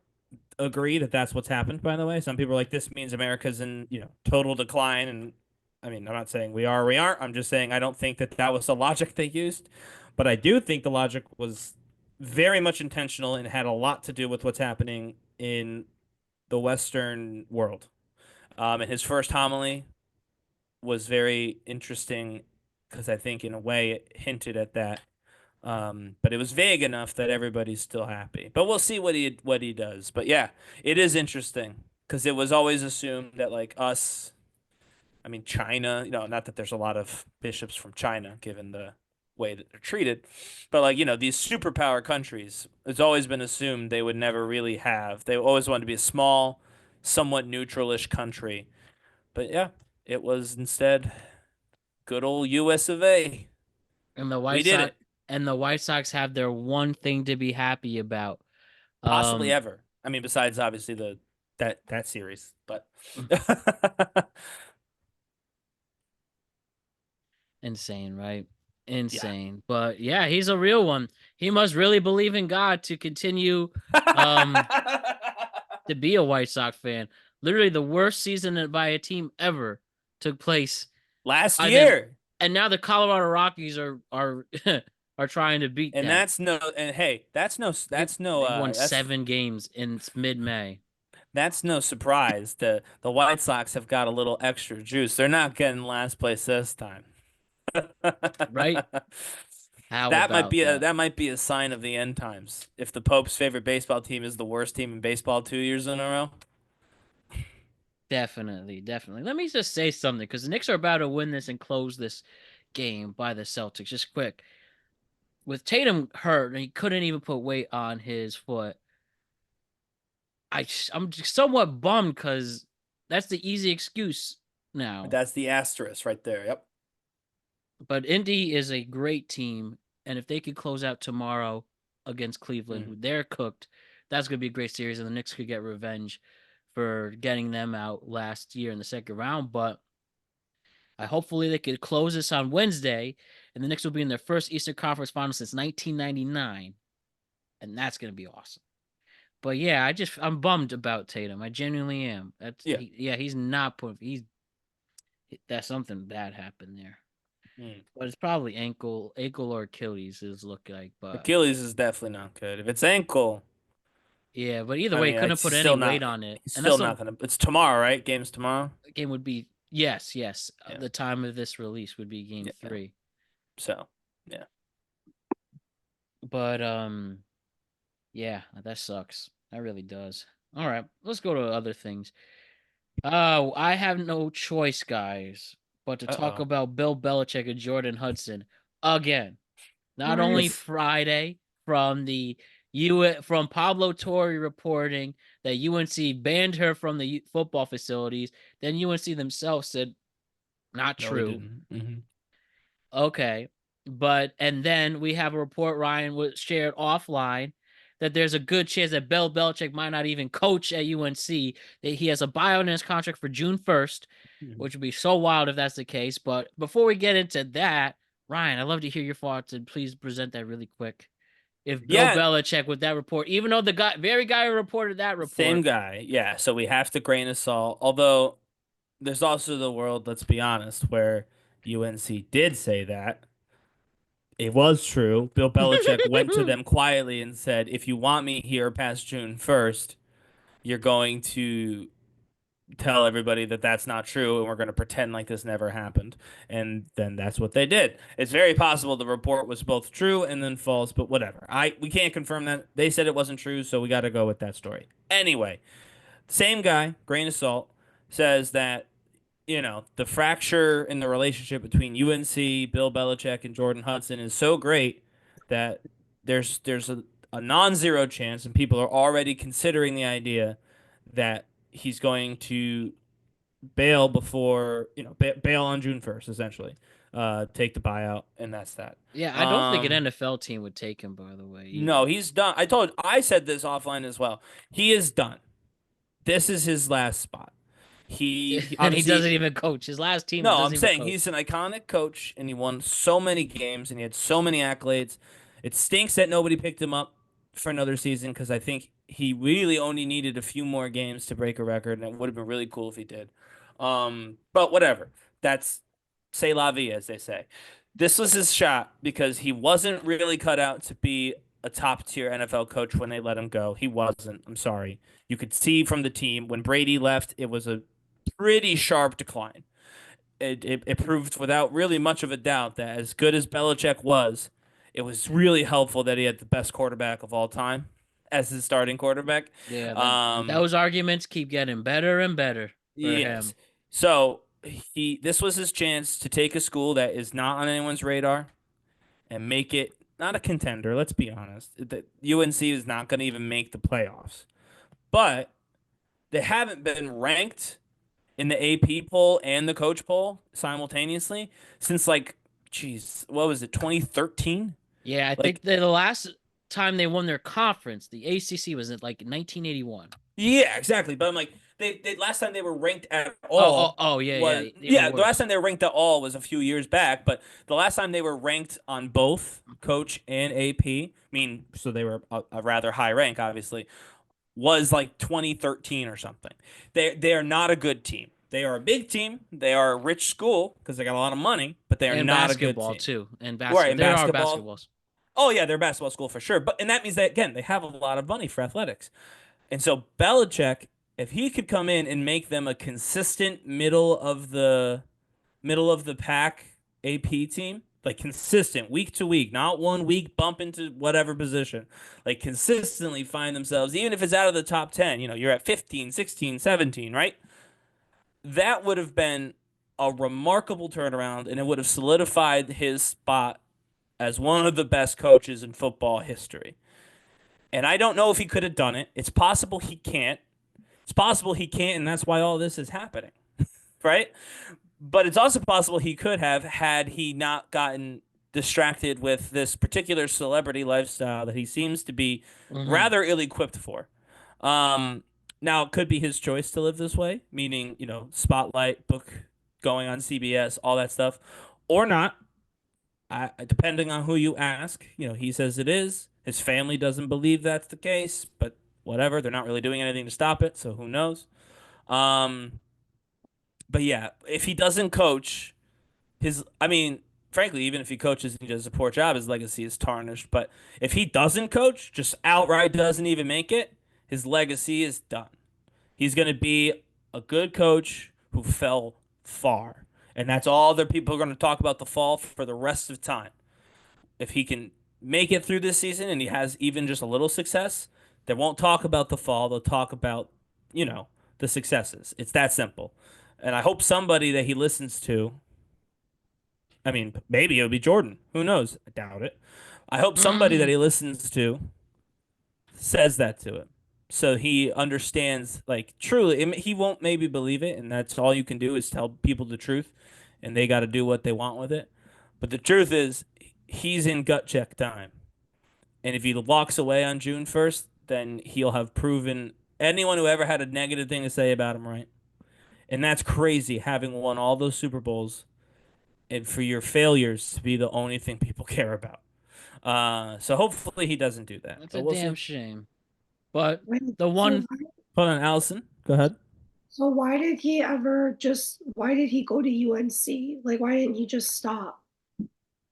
Speaker 3: agree that that's what's happened, by the way. Some people are like, this means America's in, total decline. And I mean, I'm not saying we are or we aren't. I'm just saying I don't think that that was the logic they used. But I do think the logic was very much intentional and had a lot to do with what's happening in the Western world. And his first homily was very interesting because I think in a way it hinted at that. But it was vague enough that everybody's still happy. But we'll see what he does. But yeah, it is interesting because it was always assumed that like us, I mean China, not that there's a lot of bishops from China given the way that they're treated, but like these superpower countries, it's always been assumed they would never really have. They always wanted to be a small, somewhat neutralish country. But yeah, it was instead good old US of A.
Speaker 2: And the
Speaker 3: We
Speaker 2: White
Speaker 3: did
Speaker 2: Sox
Speaker 3: it.
Speaker 2: and the White Sox have their one thing to be happy about.
Speaker 3: Possibly ever. I mean, besides obviously that series, but
Speaker 2: Insane, right? Insane. But yeah, he's a real one. He must really believe in God to continue to be a White Sox fan. Literally the worst season by a team ever took place
Speaker 3: last
Speaker 2: by them.
Speaker 3: year.
Speaker 2: And now the Colorado Rockies are are trying to beat
Speaker 3: And
Speaker 2: that.
Speaker 3: that's no
Speaker 2: They won 7 games in mid-May.
Speaker 3: That's no surprise. The White Sox have got a little extra juice. They're not getting last place this time.
Speaker 2: Right? How
Speaker 3: That might
Speaker 2: about
Speaker 3: be
Speaker 2: that?
Speaker 3: that might be a sign of the end times. If the Pope's favorite baseball team is the worst team in baseball 2 years in a row.
Speaker 2: Definitely, definitely. Let me just say something because the Knicks are about to win this and close this game by the Celtics. Just quick. With Tatum hurt and he couldn't even put weight on his foot, I'm somewhat bummed because that's the easy excuse now.
Speaker 3: That's the asterisk right there. Yep.
Speaker 2: But Indy is a great team, and if they could close out tomorrow against Cleveland, who they're cooked, that's going to be a great series, and the Knicks could get revenge for getting them out last year in the second round. But hopefully they could close this on Wednesday, and the Knicks will be in their first Eastern Conference Final since 1999, and that's going to be awesome. But yeah, I'm bummed about Tatum. I genuinely am. He's not that's something bad happened there. But it's probably ankle or Achilles is looking like. But
Speaker 3: Achilles is definitely not good. If it's ankle,
Speaker 2: yeah, but either way, couldn't put any weight on it.
Speaker 3: He's
Speaker 2: And
Speaker 3: still not gonna. It's tomorrow, right? Game's tomorrow.
Speaker 2: Game would be yes.
Speaker 3: Yeah.
Speaker 2: The time of this release would be game 3.
Speaker 3: So yeah.
Speaker 2: But yeah, that sucks. That really does. All right, let's go to other things. I have no choice, guys, but to talk about Bill Belichick and Jordan Hudson again. Not only Friday from from Pablo Torre reporting that UNC banned her from the football facilities, then UNC themselves said not true. Okay, and then we have a report Ryan was shared offline that there's a good chance that Bill Belichick might not even coach at UNC. That he has a buyout in his contract for June 1st, which would be so wild if that's the case. But before we get into that, Ryan, I'd love to hear your thoughts and please present that really quick. If Bill Belichick with that report, even though the guy who reported that report.
Speaker 3: Same guy, yeah. So we have to grain of salt. Although there's also the world, let's be honest, where UNC did say that. It was true. Bill Belichick went to them quietly and said, if you want me here past June 1st, you're going to tell everybody that that's not true and we're going to pretend like this never happened. And then that's what they did. It's very possible the report was both true and then false, but whatever. We can't confirm that. They said it wasn't true, so we got to go with that story. Anyway, same guy, grain of salt, says that the fracture in the relationship between UNC, Bill Belichick, and Jordan Hudson is so great that there's a non-zero chance, and people are already considering the idea that he's going to bail before, bail on June 1st, essentially. Take the buyout, and that's that.
Speaker 2: Yeah, I don't think an NFL team would take him, by the way.
Speaker 3: No, he's done. I said this offline as well. He is done. this is his last spot. He
Speaker 2: And he
Speaker 3: obviously
Speaker 2: doesn't even coach. His last team
Speaker 3: no,
Speaker 2: doesn't
Speaker 3: I'm
Speaker 2: even
Speaker 3: saying
Speaker 2: coach.
Speaker 3: he's an iconic coach, and he won so many games, and he had so many accolades. It stinks that nobody picked him up for another season because I think he really only needed a few more games to break a record, and it would have been really cool if he did. But whatever. That's c'est la vie, as they say. This was his shot because he wasn't really cut out to be a top tier NFL coach when they let him go. He wasn't. I'm sorry. You could see from the team when Brady left, it was a pretty sharp decline. It proved without really much of a doubt that as good as Belichick was, it was really helpful that he had the best quarterback of all time as his starting quarterback.
Speaker 2: Yeah,
Speaker 3: Um,
Speaker 2: those arguments keep getting better and better for
Speaker 3: yes.
Speaker 2: him.
Speaker 3: So this was his chance to take a school that is not on anyone's radar and make it not a contender. Let's be honest. The UNC is not going to even make the playoffs, but they haven't been ranked in the AP poll and the coach poll simultaneously since like, geez, what was it, 2013?
Speaker 2: Yeah, I
Speaker 3: Like,
Speaker 2: think the last time they won their conference, the ACC, was in like 1981.
Speaker 3: yeah, exactly. But I'm like, they last time they were ranked at
Speaker 2: Oh,
Speaker 3: all
Speaker 2: yeah,
Speaker 3: was
Speaker 2: even
Speaker 3: the last
Speaker 2: worse.
Speaker 3: time they were ranked at all was a few years back. But the last time they were ranked on both coach and AP, so they were a rather high rank, obviously, was like 2013 or something. They are not a good team. They are a big team. They are a rich school because they got a lot of money, but they are
Speaker 2: And
Speaker 3: not a good
Speaker 2: basketball
Speaker 3: team.
Speaker 2: too. And
Speaker 3: Right, in
Speaker 2: there are
Speaker 3: basketball.
Speaker 2: basketballs.
Speaker 3: Oh yeah, they're a basketball school for sure. And that means that again, they have a lot of money for athletics. And so Belichick, if he could come in and make them a consistent middle of the pack AP team, like consistent week to week, not one week bump into whatever position, like consistently find themselves, even if it's out of the top 10, you're at 15, 16, 17, right? That would have been a remarkable turnaround, and it would have solidified his spot as one of the best coaches in football history. And I don't know if he could have done it. It's possible he can't. It's possible he can't, and that's why all this is happening, right? But it's also possible he could have had he not gotten distracted with this particular celebrity lifestyle that he seems to be rather ill-equipped for. Now, it could be his choice to live this way, meaning, spotlight, book going on CBS, all that stuff, or not. Depending on who you ask, he says it is. His family doesn't believe that's the case, but whatever. They're not really doing anything to stop it, so who knows? But yeah, if he doesn't coach, frankly, even if he coaches and he does a poor job, his legacy is tarnished. But if he doesn't coach, just outright doesn't even make it, his legacy is done. He's going to be a good coach who fell far. And that's all the people are going to talk about the fall for the rest of time. If he can make it through this season and he has even just a little success, they won't talk about the fall. They'll talk about, the successes. It's that simple. And I hope somebody that he listens to, maybe it would be Jordan. Who knows? I doubt it. I hope somebody that he listens to says that to him. So he understands, like, truly, he won't maybe believe it, and that's all you can do is tell people the truth, and they got to do what they want with it. But the truth is, he's in gut check time. And if he walks away on June 1st, then he'll have proven anyone who ever had a negative thing to say about him right. And that's crazy, having won all those Super Bowls and for your failures to be the only thing people care about. So hopefully he doesn't do that.
Speaker 2: That's
Speaker 3: But
Speaker 2: a
Speaker 3: we'll
Speaker 2: damn
Speaker 3: see.
Speaker 2: shame. But
Speaker 4: Wait,
Speaker 2: the one
Speaker 3: Hold on, Allison. Go ahead.
Speaker 4: so why did he ever just, why did he go to UNC? Like, why didn't he just stop?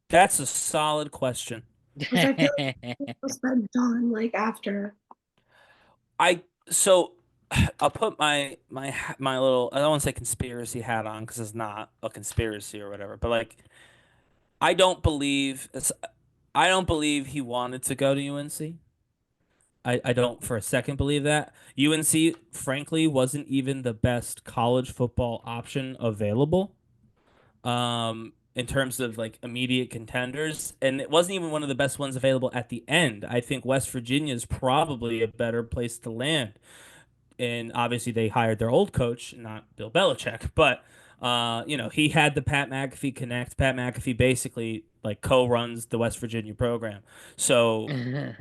Speaker 3: That's a solid question.
Speaker 4: Because I feel like it was been done, like, after.
Speaker 3: So I'll put my little, I don't want to say conspiracy hat on because it's not a conspiracy or whatever, but like I don't believe I don't believe he wanted to go to UNC. I don't for a second believe that. UNC, frankly, wasn't even the best college football option available. In terms of like immediate contenders, and it wasn't even one of the best ones available at the end. I think West Virginia is probably a better place to land. And obviously they hired their old coach, not Bill Belichick, but he had the Pat McAfee connect. Pat McAfee basically like co-runs the West Virginia program. So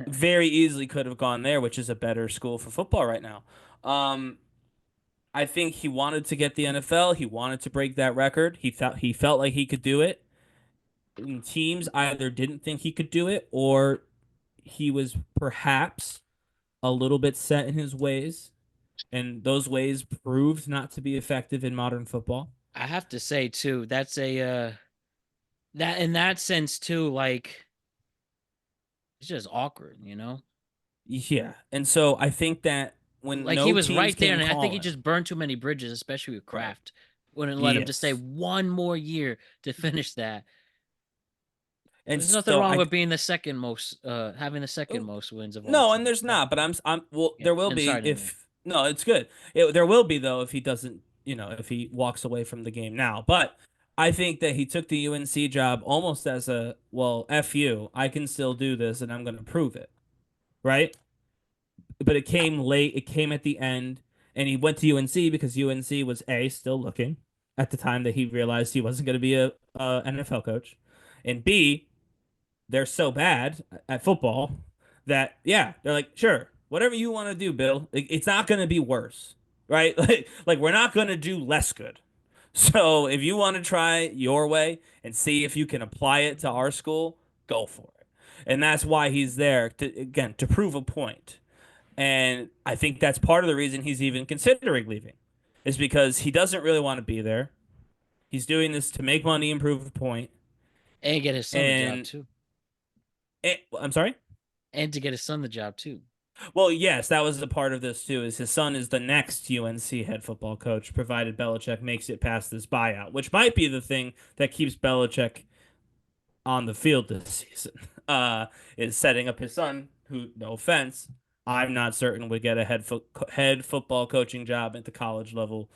Speaker 3: very easily could have gone there, which is a better school for football right now. I think he wanted to get the NFL. He wanted to break that record. He felt like he could do it. And teams either didn't think he could do it, or he was perhaps a little bit set in his ways, and those ways proved not to be effective in modern football.
Speaker 2: I have to say too, that's a that in that sense too, like it's just awkward, you know?
Speaker 3: Yeah, and so I think that when
Speaker 2: Like he
Speaker 3: no
Speaker 2: was
Speaker 3: teams
Speaker 2: right there,
Speaker 3: came
Speaker 2: and I think he
Speaker 3: calling,
Speaker 2: just burned too many bridges, especially with
Speaker 3: right?
Speaker 2: Kraft. Wouldn't let him to stay
Speaker 3: Yes,
Speaker 2: one more year to finish that.
Speaker 3: and
Speaker 2: There's nothing
Speaker 3: so
Speaker 2: wrong
Speaker 3: I
Speaker 2: with being the second most, having the second most wins of all
Speaker 3: no, and
Speaker 2: time.
Speaker 3: there's not, but I'm well.
Speaker 2: Yeah,
Speaker 3: There will
Speaker 2: and
Speaker 3: be
Speaker 2: sorry to interrupt.
Speaker 3: if no, it's good. There will be though if he doesn't, if he walks away from the game now. But I think that he took the UNC job almost as a well, f you. I can still do this, and I'm going to prove it, right? But it came late. It came at the end, and he went to UNC because UNC was a still looking at the time that he realized he wasn't going to be a NFL coach, and b they're so bad at football that yeah, they're like, sure, whatever you want to do, Bill. It's not going to be worse, right? Like we're not going to do less good. So if you want to try your way and see if you can apply it to our school, go for it. And that's why he's there to prove a point. And I think that's part of the reason he's even considering leaving, is because he doesn't really want to be there. He's doing this to make money and prove a point.
Speaker 2: And get his son the job
Speaker 3: And
Speaker 2: too.
Speaker 3: I'm sorry.
Speaker 2: And to get his son the job too.
Speaker 3: Well, yes, that was a part of this too. Is his son is the next UNC head football coach, provided Belichick makes it past this buyout, which might be the thing that keeps Belichick on the field this season. Is setting up his son, who, no offense, I'm not certain would get a head football coaching job at the college level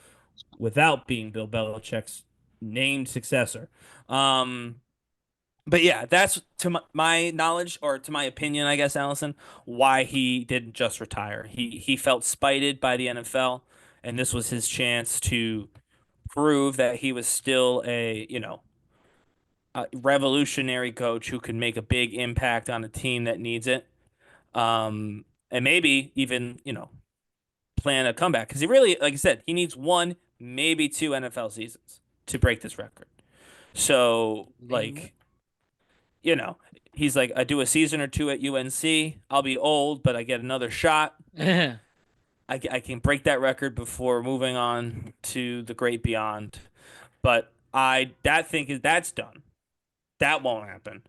Speaker 3: without being Bill Belichick's named successor. But yeah, that's to my knowledge, or to my opinion, I guess, Allison, why he didn't just retire. He felt spited by the NFL, and this was his chance to prove that he was still a revolutionary coach who could make a big impact on a team that needs it. And maybe even, plan a comeback, because he really, like I said, he needs one, maybe two NFL seasons to break this record. So, like, you know, he's like, I do a season or two at UNC. I'll be old, but I get another shot. I can break that record before moving on to the great beyond. But that's done. That won't happen.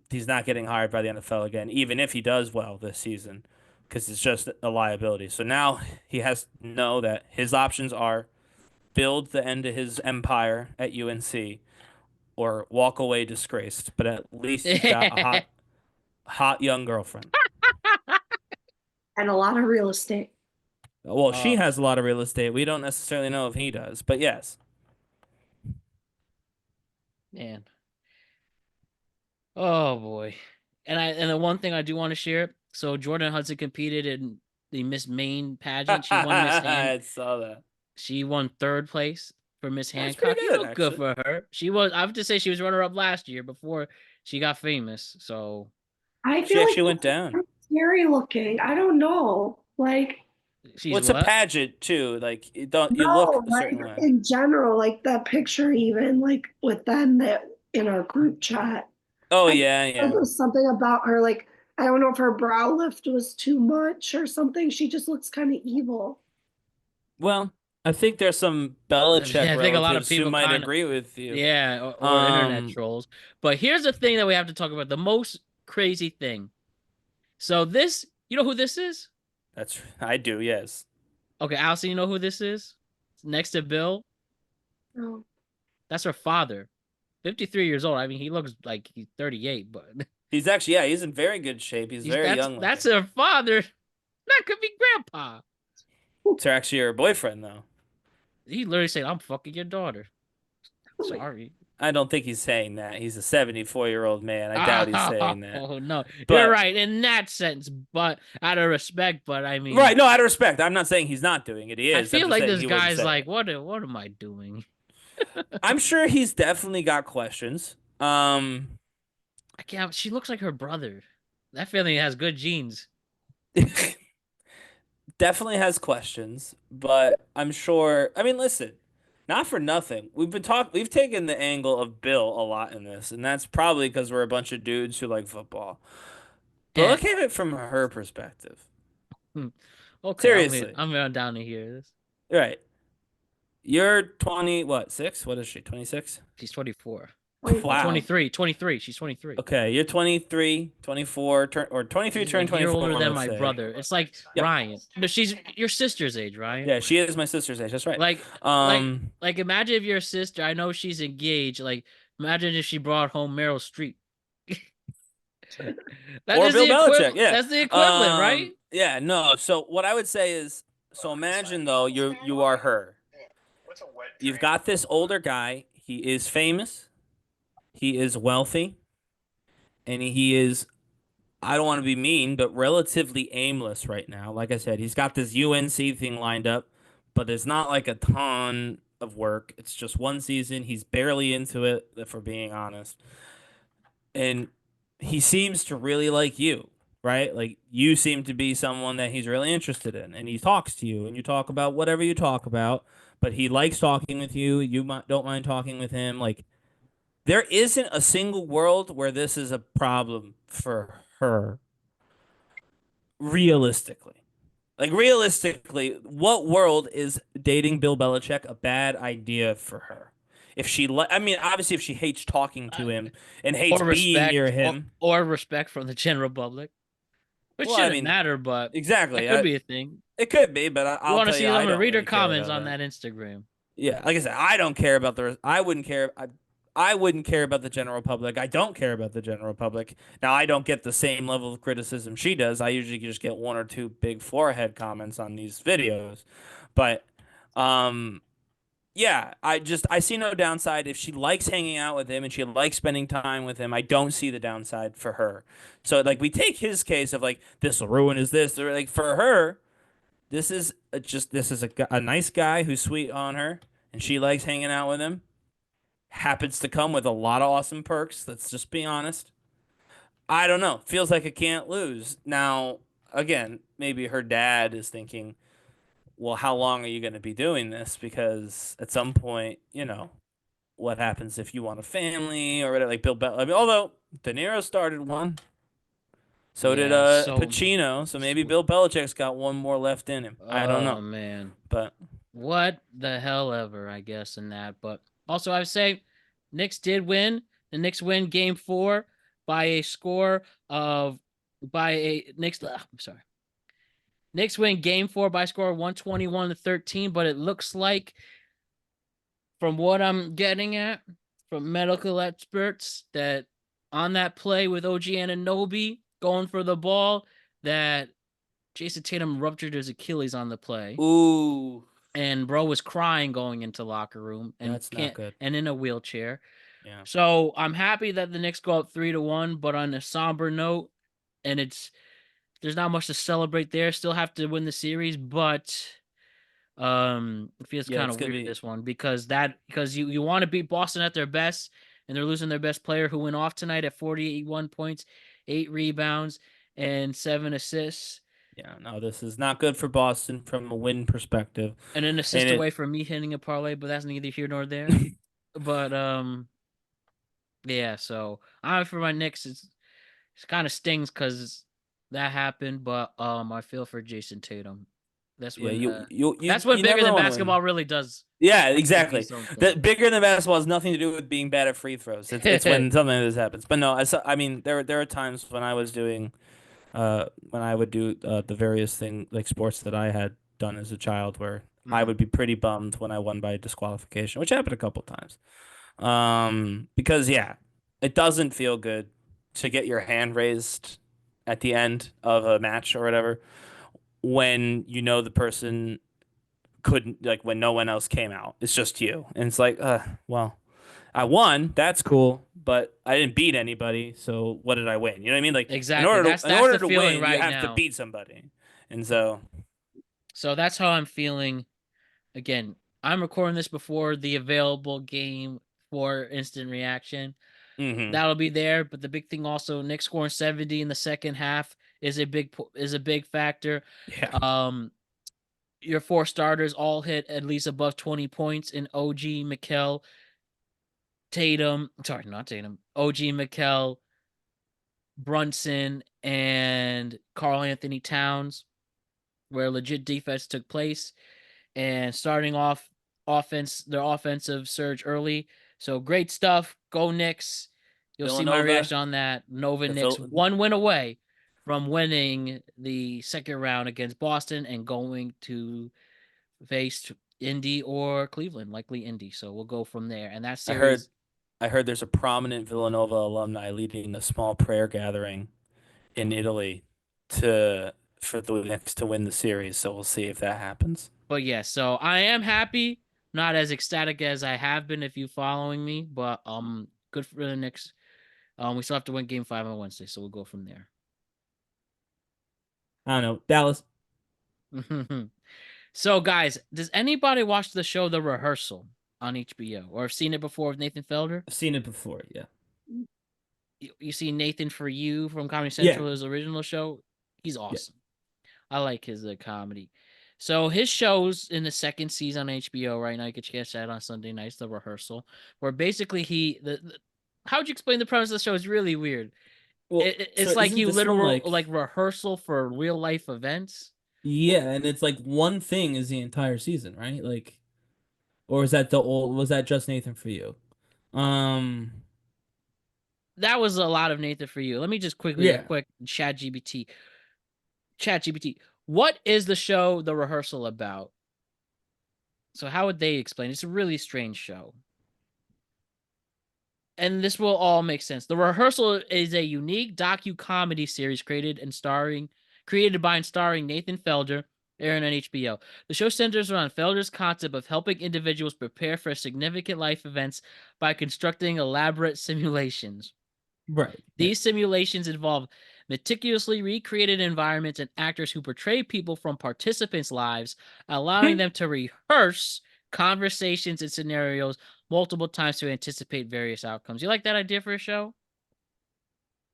Speaker 3: He's not getting hired by the NFL again, even if he does well this season, because it's just a liability. So now he has to know that his options are build the end of his empire at UNC or walk away disgraced. But at least he's got a hot young girlfriend.
Speaker 4: And a lot of real estate.
Speaker 3: Well, she has a lot of real estate. We don't necessarily know if he does, but yes.
Speaker 2: Man. Oh boy. And the one thing I do want to share, so Jordan Hudson competed in the Miss Maine pageant. She won Miss
Speaker 3: I saw that.
Speaker 2: She won third place for Miss
Speaker 3: That's
Speaker 2: Hancock.
Speaker 3: pretty
Speaker 2: You
Speaker 3: good,
Speaker 2: know, good
Speaker 3: actually.
Speaker 2: for her. I have to say she was runner up last year before she got famous. So
Speaker 4: I
Speaker 3: She
Speaker 4: feel like
Speaker 3: actually went down.
Speaker 4: scary looking. I don't know. Like,
Speaker 2: she's
Speaker 3: Well, it's a
Speaker 2: what?
Speaker 3: pageant too. Like you look
Speaker 4: no,
Speaker 3: a
Speaker 4: like
Speaker 3: certain way.
Speaker 4: in general, like that picture, even like with them that in our group chat.
Speaker 3: Oh
Speaker 4: I
Speaker 3: yeah,
Speaker 4: think
Speaker 3: yeah.
Speaker 4: there was something about her, like, I don't know if her brow lift was too much or something. She just looks kind of evil.
Speaker 3: Well, I think there's some Belichick
Speaker 2: I think a lot of
Speaker 3: relatives who
Speaker 2: people
Speaker 3: might
Speaker 2: kind of,
Speaker 3: agree with you.
Speaker 2: yeah, or internet
Speaker 3: Um,
Speaker 2: trolls. But here's the thing that we have to talk about, the most crazy thing. So this, you know who this is?
Speaker 3: I do, yes.
Speaker 2: Okay, Allison, you know who this is? Next to Bill,
Speaker 4: Oh.
Speaker 2: that's her father. 53 years old. I mean, he looks like he's 38, but
Speaker 3: He's actually, yeah, he's in very good shape. He's very young.
Speaker 2: that's her father. That could be grandpa.
Speaker 3: It's actually her boyfriend, though.
Speaker 2: He literally said, "I'm fucking your daughter."
Speaker 4: Oh my-
Speaker 2: Sorry.
Speaker 3: I don't think he's saying that. He's a 74-year-old man. I doubt he's saying that.
Speaker 2: Oh no,
Speaker 3: But-
Speaker 2: you're right in that sense, but out of respect. But I mean,
Speaker 3: Right, no, out of respect. I'm not saying he's not doing it. He
Speaker 2: I
Speaker 3: is.
Speaker 2: feel
Speaker 3: I'm just
Speaker 2: like
Speaker 3: saying
Speaker 2: this
Speaker 3: he wouldn't
Speaker 2: guy's
Speaker 3: say
Speaker 2: like,
Speaker 3: it.
Speaker 2: what am I doing?
Speaker 3: I'm sure he's definitely got questions.
Speaker 2: I can't. She looks like her brother. That family has good genes.
Speaker 3: definitely has questions, but I'm sure. I mean, listen, not for nothing. We've taken the angle of Bill a lot in this, and that's probably because we're a bunch of dudes who like football. But
Speaker 2: Eh.
Speaker 3: look at it from her perspective.
Speaker 2: Hmm. Okay,
Speaker 3: Seriously,
Speaker 2: I'm down to hear this.
Speaker 3: right? You're 20, what, 6? What is she, 26?
Speaker 2: She's 24. Oh,
Speaker 4: 24.
Speaker 3: Wow.
Speaker 2: 23. 23. She's 23.
Speaker 3: Okay, you're 23, 24, or 23
Speaker 2: She's a
Speaker 3: turn
Speaker 2: year
Speaker 3: 24,
Speaker 2: older than
Speaker 3: let's
Speaker 2: my
Speaker 3: say.
Speaker 2: brother. It's like
Speaker 3: Yep.
Speaker 2: Ryan. No, she's your sister's age, Ryan.
Speaker 3: Yeah, she is my sister's age. That's right.
Speaker 2: Like,
Speaker 3: Um,
Speaker 2: like imagine if your sister, I know she's engaged. Like, imagine if she brought home Meryl Streep. That
Speaker 3: or
Speaker 2: is
Speaker 3: Bill
Speaker 2: the
Speaker 3: Belichick.
Speaker 2: equivalent.
Speaker 3: Yeah.
Speaker 2: That's the equivalent, right?
Speaker 3: Yeah. No. So what I would say is, so imagine though you are her. You've got this older guy. He is famous. He is wealthy, and he is. I don't want to be mean, but relatively aimless right now. Like I said, he's got this UNC thing lined up, but there's not like a ton of work. It's just one season. He's barely into it, if we're being honest. And he seems to really like you, right? Like you seem to be someone that he's really interested in, and he talks to you, and you talk about whatever you talk about. But he likes talking with you. Don't mind talking with him. Like there isn't a single world where this is a problem for her, realistically. Like realistically, what world is dating Bill Belichick a bad idea for her? If I mean, obviously, if she hates talking to him and hates
Speaker 2: Or
Speaker 3: being
Speaker 2: respect,
Speaker 3: near him.
Speaker 2: or respect from the general public, which
Speaker 3: Well, I
Speaker 2: shouldn't
Speaker 3: mean,
Speaker 2: matter, but
Speaker 3: exactly.
Speaker 2: that could be a thing.
Speaker 3: It could be, but
Speaker 2: You
Speaker 3: I'll
Speaker 2: want to
Speaker 3: tell
Speaker 2: see
Speaker 3: you, I
Speaker 2: them and
Speaker 3: don't
Speaker 2: read her
Speaker 3: really care
Speaker 2: comments
Speaker 3: about
Speaker 2: on
Speaker 3: that.
Speaker 2: that Instagram.
Speaker 3: Yeah, like I said, I don't care about I wouldn't care. I wouldn't care about the general public. I don't care about the general public. Now, I don't get the same level of criticism she does. I usually just get one or two big forehead comments on these videos. But yeah, I see no downside if she likes hanging out with him and she likes spending time with him. I don't see the downside for her. So like we take his case of like this will ruin is this or like for her, this is a nice guy who's sweet on her and she likes hanging out with him. Happens to come with a lot of awesome perks. Let's just be honest. I don't know. Feels like a can't lose. Now, again, maybe her dad is thinking, well, how long are you going to be doing this? Because at some point, what happens if you want a family or whatever? Like I mean, although De Niro started one, so did
Speaker 2: Yeah, so
Speaker 3: Pacino. So maybe Bill Belichick's got one more left in him. I don't
Speaker 2: oh
Speaker 3: know,
Speaker 2: man.
Speaker 3: but
Speaker 2: What the hell ever, I guess, in that. But also, I would say Knicks did win. The Knicks win game 4 by a score of Knicks. I'm sorry. Knicks win game 4 by a score of 121-13. But it looks like, from what I'm getting at from medical experts, that on that play with OG Anunoby going for the ball, that Jason Tatum ruptured his Achilles on the play.
Speaker 3: ooh,
Speaker 2: And bro was crying going into locker room and
Speaker 3: that's not good.
Speaker 2: and in a wheelchair.
Speaker 3: Yeah.
Speaker 2: So I'm happy that the Knicks go up 3-1, but on a somber note, and there's not much to celebrate there. Still have to win the series, but it feels
Speaker 3: Yeah,
Speaker 2: kind
Speaker 3: it's
Speaker 2: of
Speaker 3: gonna
Speaker 2: weird
Speaker 3: be
Speaker 2: this one because you want to beat Boston at their best, and they're losing their best player who went off tonight at 41 points, 8 rebounds, and 7 assists.
Speaker 3: Yeah, no, this is not good for Boston from a win perspective.
Speaker 2: And an assist
Speaker 3: And
Speaker 2: away from me hitting a parlay, but that's neither here nor there. But yeah. So for my Knicks, it kind of stings because that happened. But I feel for Jason Tatum. That's
Speaker 3: yeah,
Speaker 2: when
Speaker 3: you
Speaker 2: that's what bigger
Speaker 3: never
Speaker 2: than
Speaker 3: want to
Speaker 2: basketball
Speaker 3: win.
Speaker 2: really does.
Speaker 3: Yeah,
Speaker 2: To be
Speaker 3: exactly.
Speaker 2: something.
Speaker 3: The bigger than basketball has nothing to do with being bad at free throws. It's when something like this happens. But no, I mean there are times when I was doing when I would do the various thing like sports that I had done as a child where I would be pretty bummed when I won by disqualification, which happened a couple times. Because yeah, it doesn't feel good to get your hand raised at the end of a match or whatever when you know the person couldn't like when no one else came out. It's just you. And it's like, well, I won. That's cool, but I didn't beat anybody. So what did I win? You know what I mean? Like
Speaker 2: Exactly. That's
Speaker 3: in order
Speaker 2: the
Speaker 3: to
Speaker 2: feeling
Speaker 3: win, you
Speaker 2: right
Speaker 3: have to
Speaker 2: now.
Speaker 3: beat somebody. And so
Speaker 2: So that's how I'm feeling. Again, I'm recording this before the available game for instant reaction. That'll be there, but the big thing also, Knicks scoring 70 in the second half is a big factor.
Speaker 3: yeah.
Speaker 2: your 4 starters all hit at least above 20 points in OG, Mikal, Tatum. Sorry, not Tatum. OG, Mikal, Brunson, and Karl Anthony Towns, where legit defense took place. And starting off their offensive surge early. So great stuff. Go Knicks. You'll see my
Speaker 3: Villanova,
Speaker 2: reaction on that. Nova
Speaker 3: the
Speaker 2: Knicks
Speaker 3: Phil-
Speaker 2: 1 win away from winning the second round against Boston and going to face Indy or Cleveland, likely Indy. So we'll go from there. And that series,
Speaker 3: I heard there's a prominent Villanova alumni leading a small prayer gathering in Italy for the Knicks to win the series. So we'll see if that happens.
Speaker 2: but yeah, so I am happy, not as ecstatic as I have been if you following me, but good for the Knicks. We still have to win game 5 on Wednesday, so we'll go from there.
Speaker 1: I don't know. Dallas.
Speaker 2: So guys, does anybody watch the show The Rehearsal on HBO or have seen it before with Nathan Felder?
Speaker 1: I've seen it before, yeah.
Speaker 2: You see Nathan For You from Comedy
Speaker 1: Yeah.
Speaker 2: Central, his original show? He's awesome. I like his comedy. So his show's in the second season on HBO right now. You can catch that on Sunday nights, The Rehearsal, where basically how would you explain the premise of the show? It's really weird.
Speaker 1: Well,
Speaker 2: It's
Speaker 1: so
Speaker 2: like
Speaker 1: isn't
Speaker 2: you
Speaker 1: this one,
Speaker 2: literal like rehearsal for real life events.
Speaker 1: Yeah, and it's like one thing is the entire season, right? Like, or is that was that just Nathan For You?
Speaker 2: That was a lot of Nathan For You. Let me just quickly a
Speaker 1: Yeah.
Speaker 2: quick chat GPT. What is the show The Rehearsal about? So how would they explain? It's a really strange show. And this will all make sense. The Rehearsal is a unique docu-comedy series created by and starring Nathan Felder, airing on HBO. The show centers around Felder's concept of helping individuals prepare for significant life events by constructing elaborate simulations.
Speaker 1: Right.
Speaker 2: These simulations involve meticulously recreated environments and actors who portray people from participants' lives, allowing them to rehearse conversations and scenarios multiple times to anticipate various outcomes. You like that idea for a show?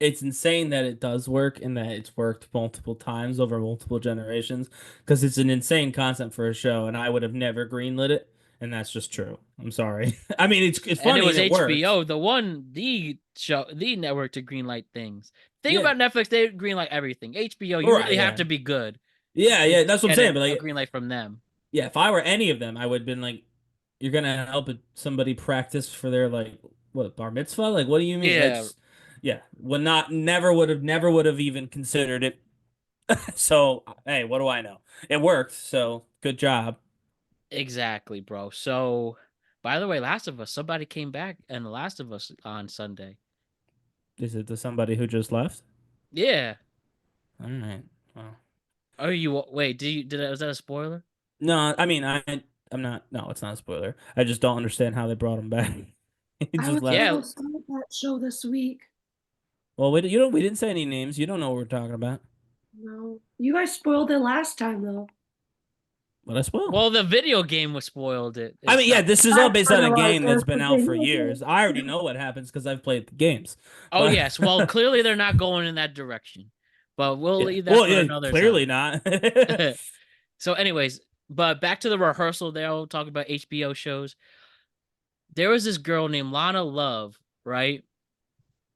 Speaker 1: It's insane that it does work and that it's worked multiple times over multiple generations because it's an insane concept for a show, and I would have never greenlit it, and that's just true. I'm sorry. I mean, it's
Speaker 2: And
Speaker 1: funny
Speaker 2: it was
Speaker 1: and it
Speaker 2: HBO,
Speaker 1: works.
Speaker 2: the network to greenlight things. Thing
Speaker 1: Yeah.
Speaker 2: about Netflix, they greenlight everything. HBO, you
Speaker 1: Right,
Speaker 2: really have
Speaker 1: yeah.
Speaker 2: to be good.
Speaker 1: Yeah, that's what I'm
Speaker 2: Get
Speaker 1: saying. But
Speaker 2: a
Speaker 1: like,
Speaker 2: greenlight from them.
Speaker 1: yeah, if I were any of them, I would have been like, "You're gonna help somebody practice for their like what bar mitzvah? Like, what do you mean?"
Speaker 2: Yeah.
Speaker 1: Yeah, never would have even considered it. So hey, what do I know? It worked. So good job.
Speaker 2: Exactly, bro. So, by the way, Last of Us, somebody came back and The Last of Us on Sunday.
Speaker 1: Is it to somebody who just left?
Speaker 2: Yeah.
Speaker 1: All right. Well,
Speaker 2: Was that a spoiler?
Speaker 1: no, I mean I'm not. No, it's not a spoiler. I just don't understand how they brought him back. He
Speaker 4: I
Speaker 1: just
Speaker 4: was
Speaker 1: left.
Speaker 2: Yeah.
Speaker 4: gonna start that show this week.
Speaker 1: Well, we didn't say any names. You don't know what we're talking about.
Speaker 4: No, you guys spoiled it last time though.
Speaker 1: What I spoil?
Speaker 2: Well, the video game was spoiled.
Speaker 1: I mean, yeah, this is all based on a game that's been out for
Speaker 4: Okay.
Speaker 1: years. I already know what happens because I've played the games.
Speaker 2: Oh,
Speaker 1: But-
Speaker 2: yes. Well, clearly they're not going in that direction. But we'll
Speaker 1: Yeah.
Speaker 2: leave that
Speaker 1: Well,
Speaker 2: for
Speaker 1: yeah,
Speaker 2: another
Speaker 1: clearly
Speaker 2: time.
Speaker 1: not.
Speaker 2: So, anyways, but back to The Rehearsal there. We'll talk about HBO shows. There was this girl named Lana Love, right?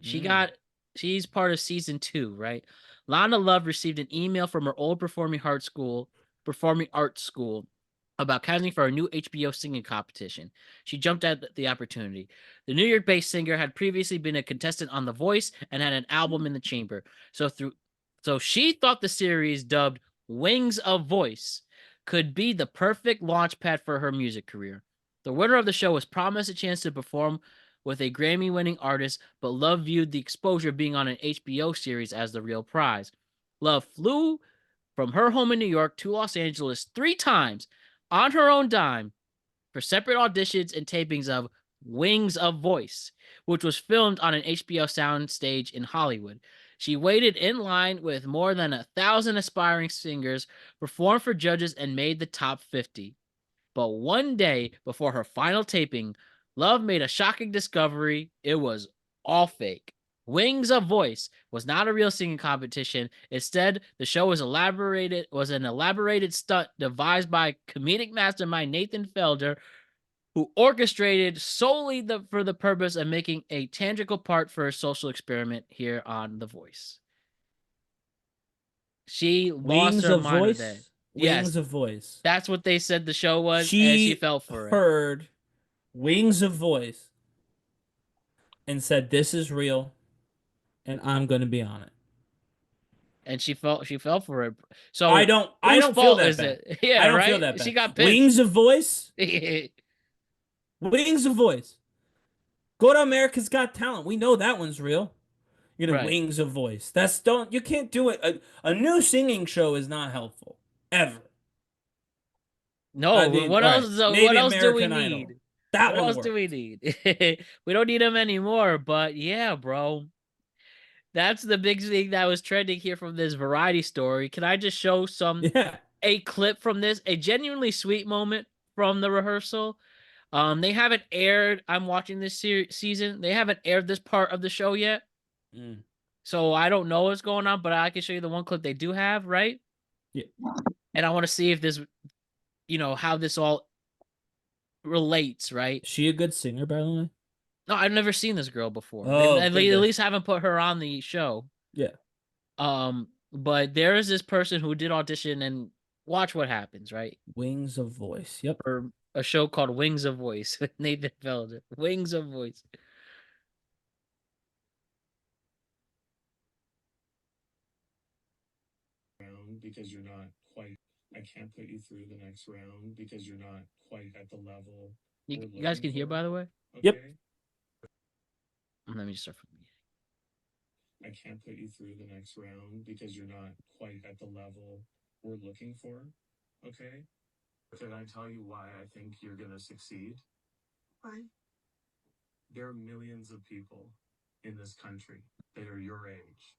Speaker 2: She's part of season 2, right? Lana Love received an email from her old performing arts school about casting for a new HBO singing competition. She jumped at the opportunity. The New York-based singer had previously been a contestant on The Voice and had an album in the chamber. So she thought the series, dubbed Wings of Voice, could be the perfect launchpad for her music career. The winner of the show was promised a chance to perform with a Grammy-winning artist, but Love viewed the exposure of being on an HBO series as the real prize. Love flew from her home in New York to Los Angeles 3 times on her own dime for separate auditions and tapings of Wings of Voice, which was filmed on an HBO soundstage in Hollywood. She waited in line with more than 1,000 aspiring singers, performed for judges, and made the top 50. But one day before her final taping, Love made a shocking discovery. It was all fake. Wings of Voice was not a real singing competition. Instead, the show was an elaborated stunt devised by comedic mastermind Nathan Felder, who orchestrated solely for the purpose of making a tangible part for a social experiment here on The Voice. She lost
Speaker 5: Wings
Speaker 2: her
Speaker 5: of
Speaker 2: mind with that.
Speaker 5: Voice.
Speaker 2: Yes,
Speaker 5: Wings of Voice.
Speaker 2: that's what they said the show was, and she
Speaker 5: She
Speaker 2: fell for it.
Speaker 5: heard Wings of Voice and said, "This is real, and I'm going to be on it."
Speaker 2: And she fell for it. So
Speaker 5: I don't
Speaker 2: whose
Speaker 5: feel
Speaker 2: fault
Speaker 5: that
Speaker 2: is
Speaker 5: bad.
Speaker 2: it? Yeah,
Speaker 5: I don't
Speaker 2: right?
Speaker 5: feel that bad.
Speaker 2: She got
Speaker 5: Wings
Speaker 2: pinched.
Speaker 5: of Voice. Wings of Voice. Go to America's Got Talent. We know that one's real. You're gonna
Speaker 2: Right.
Speaker 5: Wings of Voice. You can't do it. A new singing show is not helpful ever.
Speaker 2: No,
Speaker 5: I mean,
Speaker 2: what
Speaker 5: all
Speaker 2: else?
Speaker 5: right,
Speaker 2: What
Speaker 5: maybe
Speaker 2: else do we
Speaker 5: American Idol.
Speaker 2: need?
Speaker 5: That
Speaker 2: What
Speaker 5: one
Speaker 2: else do we
Speaker 5: worked.
Speaker 2: need? We don't need them anymore. But yeah, bro, that's the big thing that was trending here from this variety story. Can I just show
Speaker 5: Yeah.
Speaker 2: a clip from this? A genuinely sweet moment from the rehearsal. They haven't aired. I'm watching this season. They haven't aired this part of the show yet.
Speaker 5: Mm.
Speaker 2: So I don't know what's going on, but I can show you the one clip they do have, right?
Speaker 5: Yeah.
Speaker 2: And I want to see if this, how this all relates, right?
Speaker 5: Is she a good singer, by the way?
Speaker 2: No, I've never seen this girl before.
Speaker 5: Oh,
Speaker 2: They at
Speaker 5: goodness.
Speaker 2: least haven't put her on the show.
Speaker 5: Yeah.
Speaker 2: But there is this person who did audition, and watch what happens, right?
Speaker 5: Wings of Voice. Yep.
Speaker 2: For a show called Wings of Voice with Nathan Felder. Wings of Voice.
Speaker 1: Because you're not quite, I can't put you through the next round because you're not quite at the level.
Speaker 2: You guys can hear, by the way?
Speaker 5: Yep.
Speaker 2: Let me just start from the beginning.
Speaker 1: I can't put you through the next round because you're not quite at the level we're looking for. Okay? Can I tell you why I think you're going to succeed? Why? There are millions of people in this country that are your age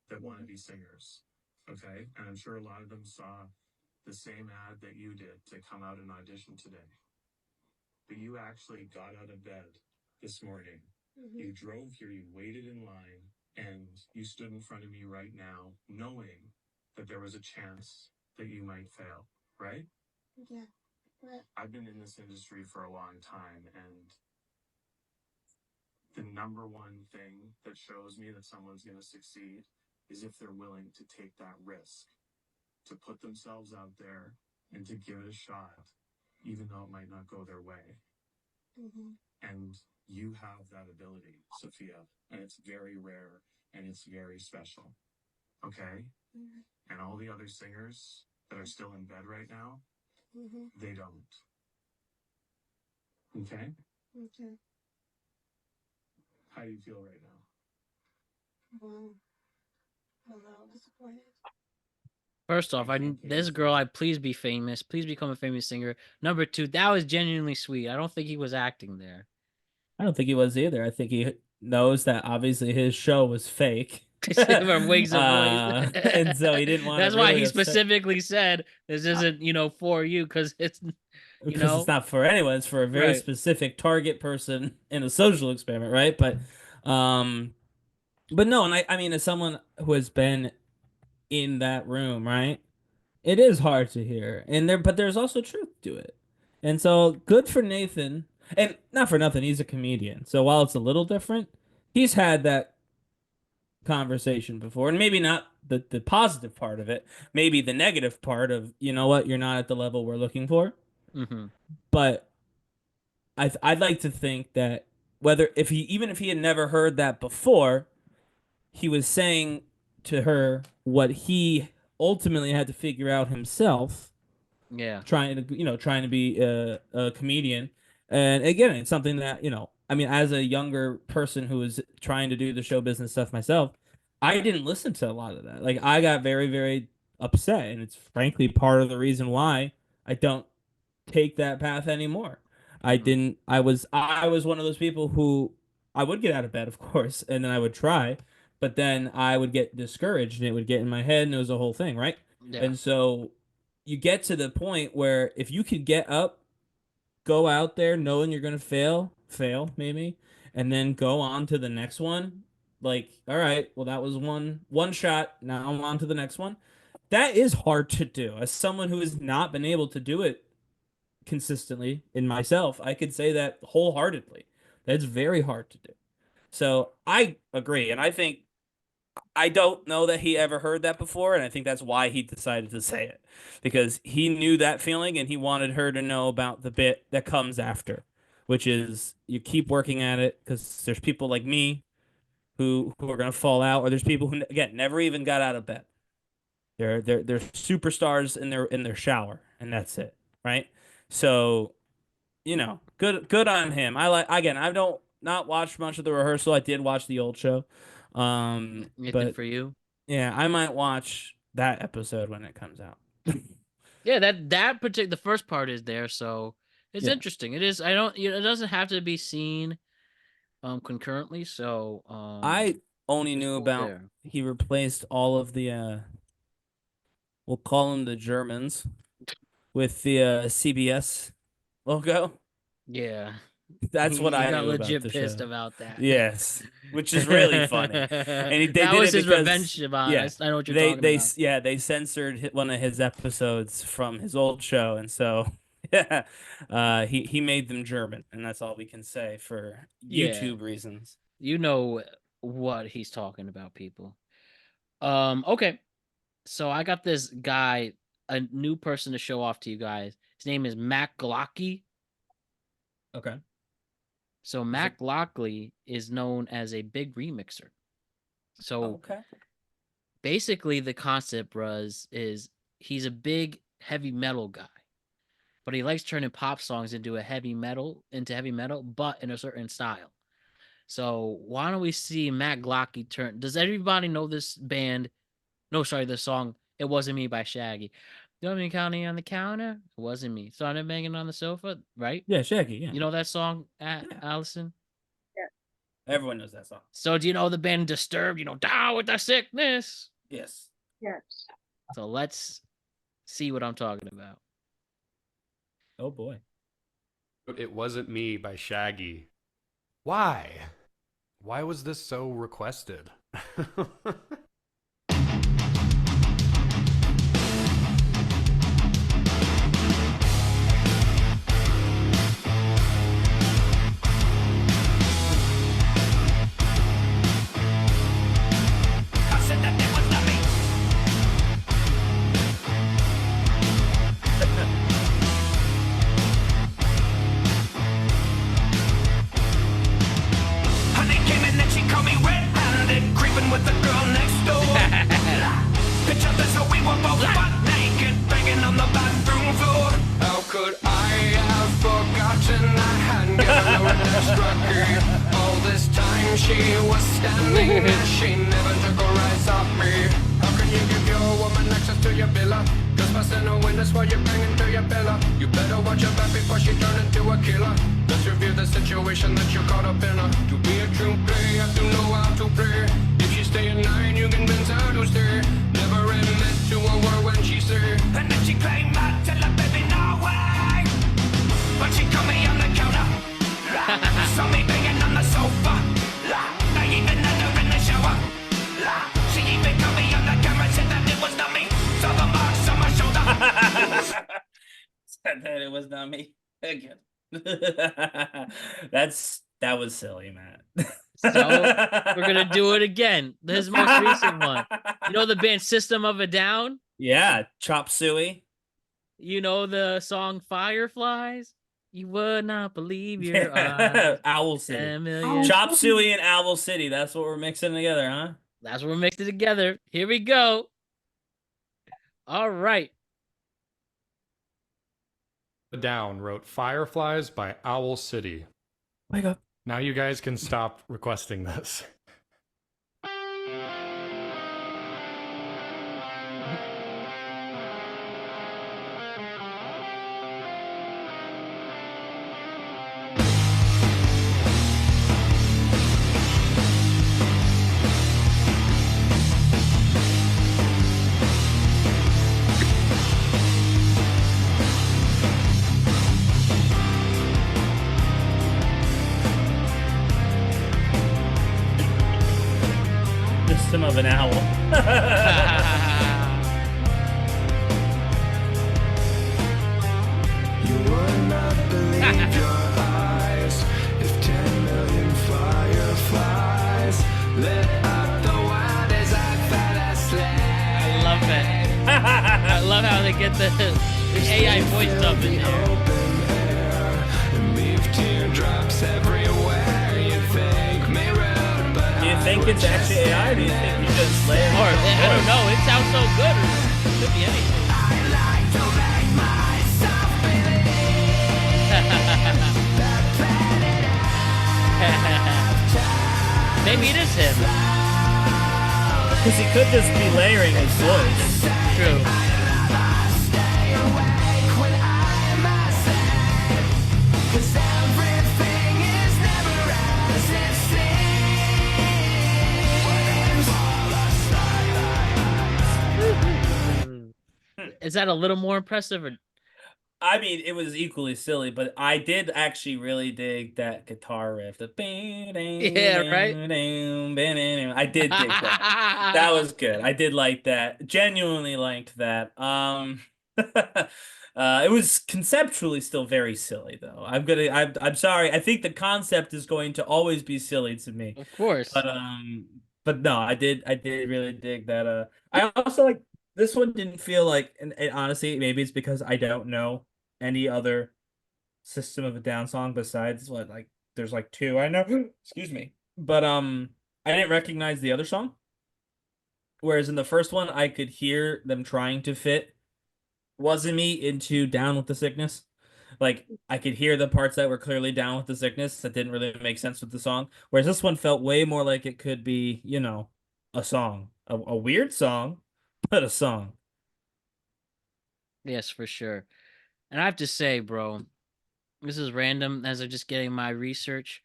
Speaker 1: that want to be singers. Okay? And I'm sure a lot of them saw the same ad that you did to come out and audition today. But you actually got out of bed this morning. Mm-hmm. You drove here, you waited in line, and you stood in front of me right now, knowing that there was a chance that you might fail, right? Yeah. Right. I've been in this industry for a long time, and the number one thing that shows me that someone's going to succeed is if they're willing to take that risk, to put themselves out there and to give it a shot, even though it might not go their way. Mm-hmm. And you have that ability, Sophia, and it's very rare and it's very special. Okay? Mm-hmm. And all the other singers that are still in bed right now, mm-hmm. they don't. Okay? Okay. How do you feel right now? Well, a little disappointed.
Speaker 2: First off, this girl, I please be famous. Please become a famous singer. Number two, that was genuinely sweet. I don't think he was acting there.
Speaker 5: I don't think he was either. I think he knows that obviously his show was fake.
Speaker 2: From Wings of Voice.
Speaker 5: And so he didn't want
Speaker 2: That's
Speaker 5: to
Speaker 2: why
Speaker 5: really
Speaker 2: he
Speaker 5: upset.
Speaker 2: specifically said this isn't, for you, because it's
Speaker 5: Because it's not for anyone. It's for a very specific target person in a social experiment, right? But no, and I mean, as someone who has been in that room, right? It is hard to hear, but there's also truth to it, and so good for Nathan. And not for nothing, he's a comedian. So while it's a little different, he's had that conversation before, and maybe not the positive part of it, maybe the negative part of, you know what, you're not at the level we're looking for.
Speaker 2: Mm-hmm.
Speaker 5: But I'd like to think that even if he had never heard that before, he was saying to her what he ultimately had to figure out himself.
Speaker 2: Yeah.
Speaker 5: Trying to be a comedian. And again, it's something that, I mean, as a younger person who was trying to do the show business stuff myself, I didn't listen to a lot of that. Like, I got very, very upset. And it's frankly part of the reason why I don't take that path anymore. I was one of those people who I would get out of bed, of course, and then I would try, but then I would get discouraged and it would get in my head and it was a whole thing, right?
Speaker 2: Yeah.
Speaker 5: And so you get to the point where if you could get up, go out there knowing you're going to fail maybe, and then go on to the next one, like, all right, well, that was one shot. Now I'm on to the next one. That is hard to do. As someone who has not been able to do it consistently in myself, I could say that wholeheartedly. That's very hard to do. So I agree, and I don't know that he ever heard that before, and I think that's why he decided to say it, because he knew that feeling and he wanted her to know about the bit that comes after, which is you keep working at it because there's people like me who are gonna fall out, or there's people who again never even got out of bed. They're superstars in their shower, and that's it, right? So, good on him. I don't not watch much of the rehearsal. I did watch the old show.
Speaker 2: Anything
Speaker 5: But
Speaker 2: for you?
Speaker 5: yeah, I might watch that episode when it comes out.
Speaker 2: Yeah, that particular the first part is there, so it's
Speaker 5: Yeah.
Speaker 2: interesting. It is. I don't. It doesn't have to be seen concurrently. So
Speaker 5: I only
Speaker 2: it's
Speaker 5: knew
Speaker 2: cool
Speaker 5: about
Speaker 2: there.
Speaker 5: he replaced all of the we'll call them the Germans with the CBS logo.
Speaker 2: Yeah,
Speaker 5: That's what
Speaker 2: he
Speaker 5: I
Speaker 2: got
Speaker 5: knew about
Speaker 2: legit
Speaker 5: the
Speaker 2: pissed
Speaker 5: show.
Speaker 2: about that.
Speaker 5: Yes, which is really funny. And they
Speaker 2: that
Speaker 5: did
Speaker 2: was
Speaker 5: it
Speaker 2: his
Speaker 5: because
Speaker 2: revenge about.
Speaker 5: yeah,
Speaker 2: I know what you're talking about.
Speaker 5: they censored one of his episodes from his old show, and so yeah, he made them German, and that's all we can say for
Speaker 2: Yeah.
Speaker 5: YouTube reasons.
Speaker 2: You know what he's talking about, people. Okay. So I got this guy, a new person to show off to you guys. His name is MacGloky.
Speaker 5: Okay.
Speaker 2: So MacGloky is known as a big remixer. So
Speaker 5: Okay.
Speaker 2: basically the concept is he's a big heavy metal guy. But he likes turning pop songs into heavy metal, but in a certain style. So why don't we see MacGloky turn? Does everybody know this band? No, sorry, the song "It Wasn't Me" by Shaggy. Don't be counting on the counter. It wasn't me. Started banging on the sofa, right?
Speaker 5: Yeah, Shaggy. Yeah.
Speaker 2: You know that song,
Speaker 5: Yeah.
Speaker 2: Allison?
Speaker 5: Everyone knows that song.
Speaker 2: So do you know the band Disturbed? Down with the sickness.
Speaker 5: Yes.
Speaker 4: Yes.
Speaker 2: So let's see what I'm talking about.
Speaker 5: Oh boy.
Speaker 7: It Wasn't Me by Shaggy. Why? Why was this so requested?
Speaker 8: Honey came in and she called me red-handed, creeping with the girl next door. Picture this, so we were both butt naked, banging on the bathroom floor. How could I have forgotten I hadn't given her an extra key? All this time she was standing there, she never took her eyes off me. How can you give your woman access to your villa? Just busting her windows while you're banging to your pillar. You better watch her back before she turn into a killer. Let's review the situation that you caught up in her. To be a true player, you have to know how to play. If she's staying 9, you convince her to stay. Never admit to a word when she say. And then she claimed I tell her, baby, no way. But she caught me on the counter. Saw me banging on the sofa. I even had her in the shower. She even caught me on the camera, said that it was not me. Saw the marks on my shoulder.
Speaker 5: Said that it was not me again. That was silly, man.
Speaker 2: So we're gonna do it again. His most recent one. You know the band System of a Down?
Speaker 5: Yeah, Chop Suey.
Speaker 2: You know the song Fireflies? You would not believe your eyes.
Speaker 5: Owl City.
Speaker 2: 10 million.
Speaker 5: Chop Suey and Owl City. That's what we're mixing together, huh?
Speaker 2: That's what we're mixing together. Here we go. All right.
Speaker 7: Down wrote Fireflies by Owl City.
Speaker 5: Wake up.
Speaker 7: Now you guys can stop requesting this.
Speaker 5: system of an owl.
Speaker 8: You would not believe your eyes if 10 million fireflies lit up the world as I fell asleep.
Speaker 2: I love it. I love how they get the AI voice stuff in there.
Speaker 8: Open air and leave teardrops everywhere. You think me rude, but
Speaker 5: Do you think it's actually AI? Or do you think you just layered?
Speaker 2: Or I don't know. It sounds so good. Or it could be anything.
Speaker 8: I like to make myself believe that planet
Speaker 2: Maybe it is him.
Speaker 5: Because he could just be layering his voice.
Speaker 2: True.
Speaker 8: stay awake when I'm asleep. 'Cause everything is never as it seems.
Speaker 2: Is that a little more impressive? Or
Speaker 5: I mean, it was equally silly, but I did actually really dig that guitar riff.
Speaker 2: Yeah, right?
Speaker 5: I did dig that. That was good. I did like that. Genuinely liked that. It was conceptually still very silly, though. I'm sorry. I think the concept is going to always be silly to me.
Speaker 2: Of course.
Speaker 5: But no, I did really dig that. I also like this one didn't feel like, and honestly, maybe it's because I don't know any other System of a Down song besides what, like, there's like two I know. Excuse me. But I didn't recognize the other song. Whereas in the first one, I could hear them trying to fit Wasn't Me into Down with the Sickness. Like, I could hear the parts that were clearly Down with the Sickness that didn't really make sense with the song. Whereas this one felt way more like it could be, you know, a song. A weird song, but a song.
Speaker 2: Yes, for sure. And I have to say, bro, this is random as I'm just getting my research.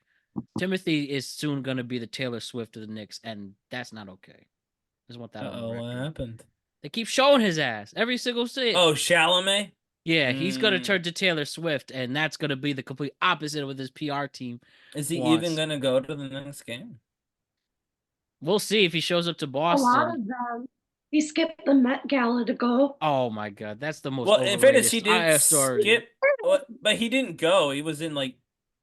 Speaker 2: Timothy is soon going to be the Taylor Swift of the Knicks, and that's not okay. I just want that on the
Speaker 5: What
Speaker 2: record.
Speaker 5: happened?
Speaker 2: They keep showing his ass every single scene.
Speaker 5: Oh, Chalamet?
Speaker 2: Yeah, he's going to turn to Taylor Swift, and that's going to be the complete opposite of what his PR team
Speaker 5: Is he
Speaker 2: wants.
Speaker 5: even going to go to the next game?
Speaker 2: We'll see if he shows up to
Speaker 4: A
Speaker 2: Boston.
Speaker 4: lot of them. He skipped the Met Gala to go.
Speaker 2: Oh my god, that's the most
Speaker 5: Well, in
Speaker 2: overrated
Speaker 5: fairness, he didn't
Speaker 2: IF story.
Speaker 5: skip, but he didn't go. He was in, like,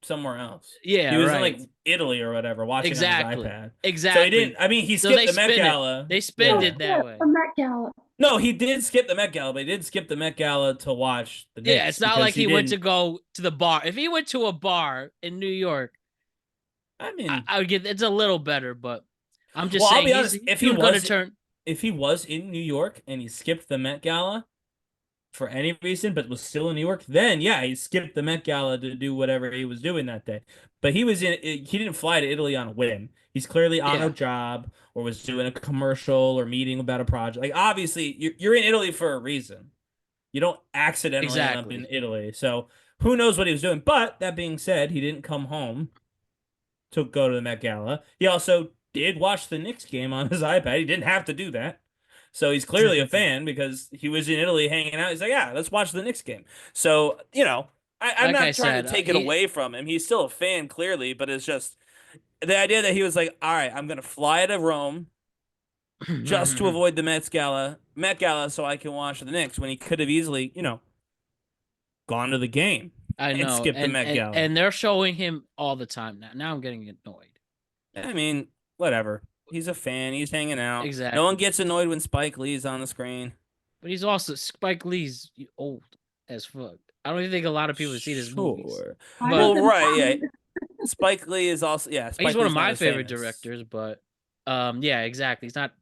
Speaker 5: somewhere else.
Speaker 2: Yeah,
Speaker 5: he was
Speaker 2: right.
Speaker 5: in, like, Italy or whatever, watching
Speaker 2: Exactly.
Speaker 5: on his iPad.
Speaker 2: Exactly.
Speaker 5: So he didn't. I mean, he
Speaker 2: So
Speaker 5: skipped
Speaker 2: they
Speaker 5: the Met
Speaker 2: spin it.
Speaker 5: Gala.
Speaker 2: They spinned it that way.
Speaker 4: The Met Gala.
Speaker 5: No, he did skip the Met Gala, but he did skip the Met Gala to watch the Knicks.
Speaker 2: Yeah, it's not
Speaker 5: because
Speaker 2: like he went to
Speaker 5: didn't-
Speaker 2: go to the bar. If he went to a bar in New York,
Speaker 5: I mean,
Speaker 2: I would get it's a little better, but I'm just
Speaker 5: Well, I'll
Speaker 2: saying
Speaker 5: be honest,
Speaker 2: he's
Speaker 5: if he
Speaker 2: soon gonna
Speaker 5: was-
Speaker 2: turn.
Speaker 5: if he was in New York and he skipped the Met Gala for any reason, but was still in New York, then yeah, he skipped the Met Gala to do whatever he was doing that day. But he didn't fly to Italy on a whim. He's clearly on
Speaker 2: Yeah.
Speaker 5: a job or was doing a commercial or meeting about a project. Like, obviously, you're in Italy for a reason. You don't accidentally end up
Speaker 2: Exactly.
Speaker 5: in Italy. So who knows what he was doing? But that being said, he didn't come home to go to the Met Gala. He also did watch the Knicks game on his iPad. He didn't have to do that. So he's clearly a fan because he was in Italy hanging out. He's like, yeah, let's watch the Knicks game. So, you know, I'm
Speaker 2: Like
Speaker 5: not
Speaker 2: I
Speaker 5: trying
Speaker 2: said,
Speaker 5: to take it
Speaker 2: he-
Speaker 5: away from him. He's still a fan, clearly, but it's just the idea that he was like, all right, I'm going to fly to Rome just to avoid the Met Gala so I can watch the Knicks when he could have easily, you know, gone to the game.
Speaker 2: I
Speaker 5: and
Speaker 2: know,
Speaker 5: skip the Met Gala.
Speaker 2: and they're showing him all the time now. Now I'm getting annoyed.
Speaker 5: I mean, whatever. He's a fan. He's hanging out.
Speaker 2: Exactly.
Speaker 5: No one gets annoyed when Spike Lee's on the screen.
Speaker 2: But he's also Spike Lee's old as fuck. I don't even think a lot of people see his movies.
Speaker 5: Sure.
Speaker 4: I
Speaker 2: But-
Speaker 5: Well,
Speaker 4: wasn't
Speaker 5: right, yeah.
Speaker 4: fine.
Speaker 5: Spike Lee is also, yeah. Spike
Speaker 2: He's one of
Speaker 5: Lee's not
Speaker 2: my
Speaker 5: as
Speaker 2: favorite
Speaker 5: famous.
Speaker 2: directors, but yeah, exactly. He's not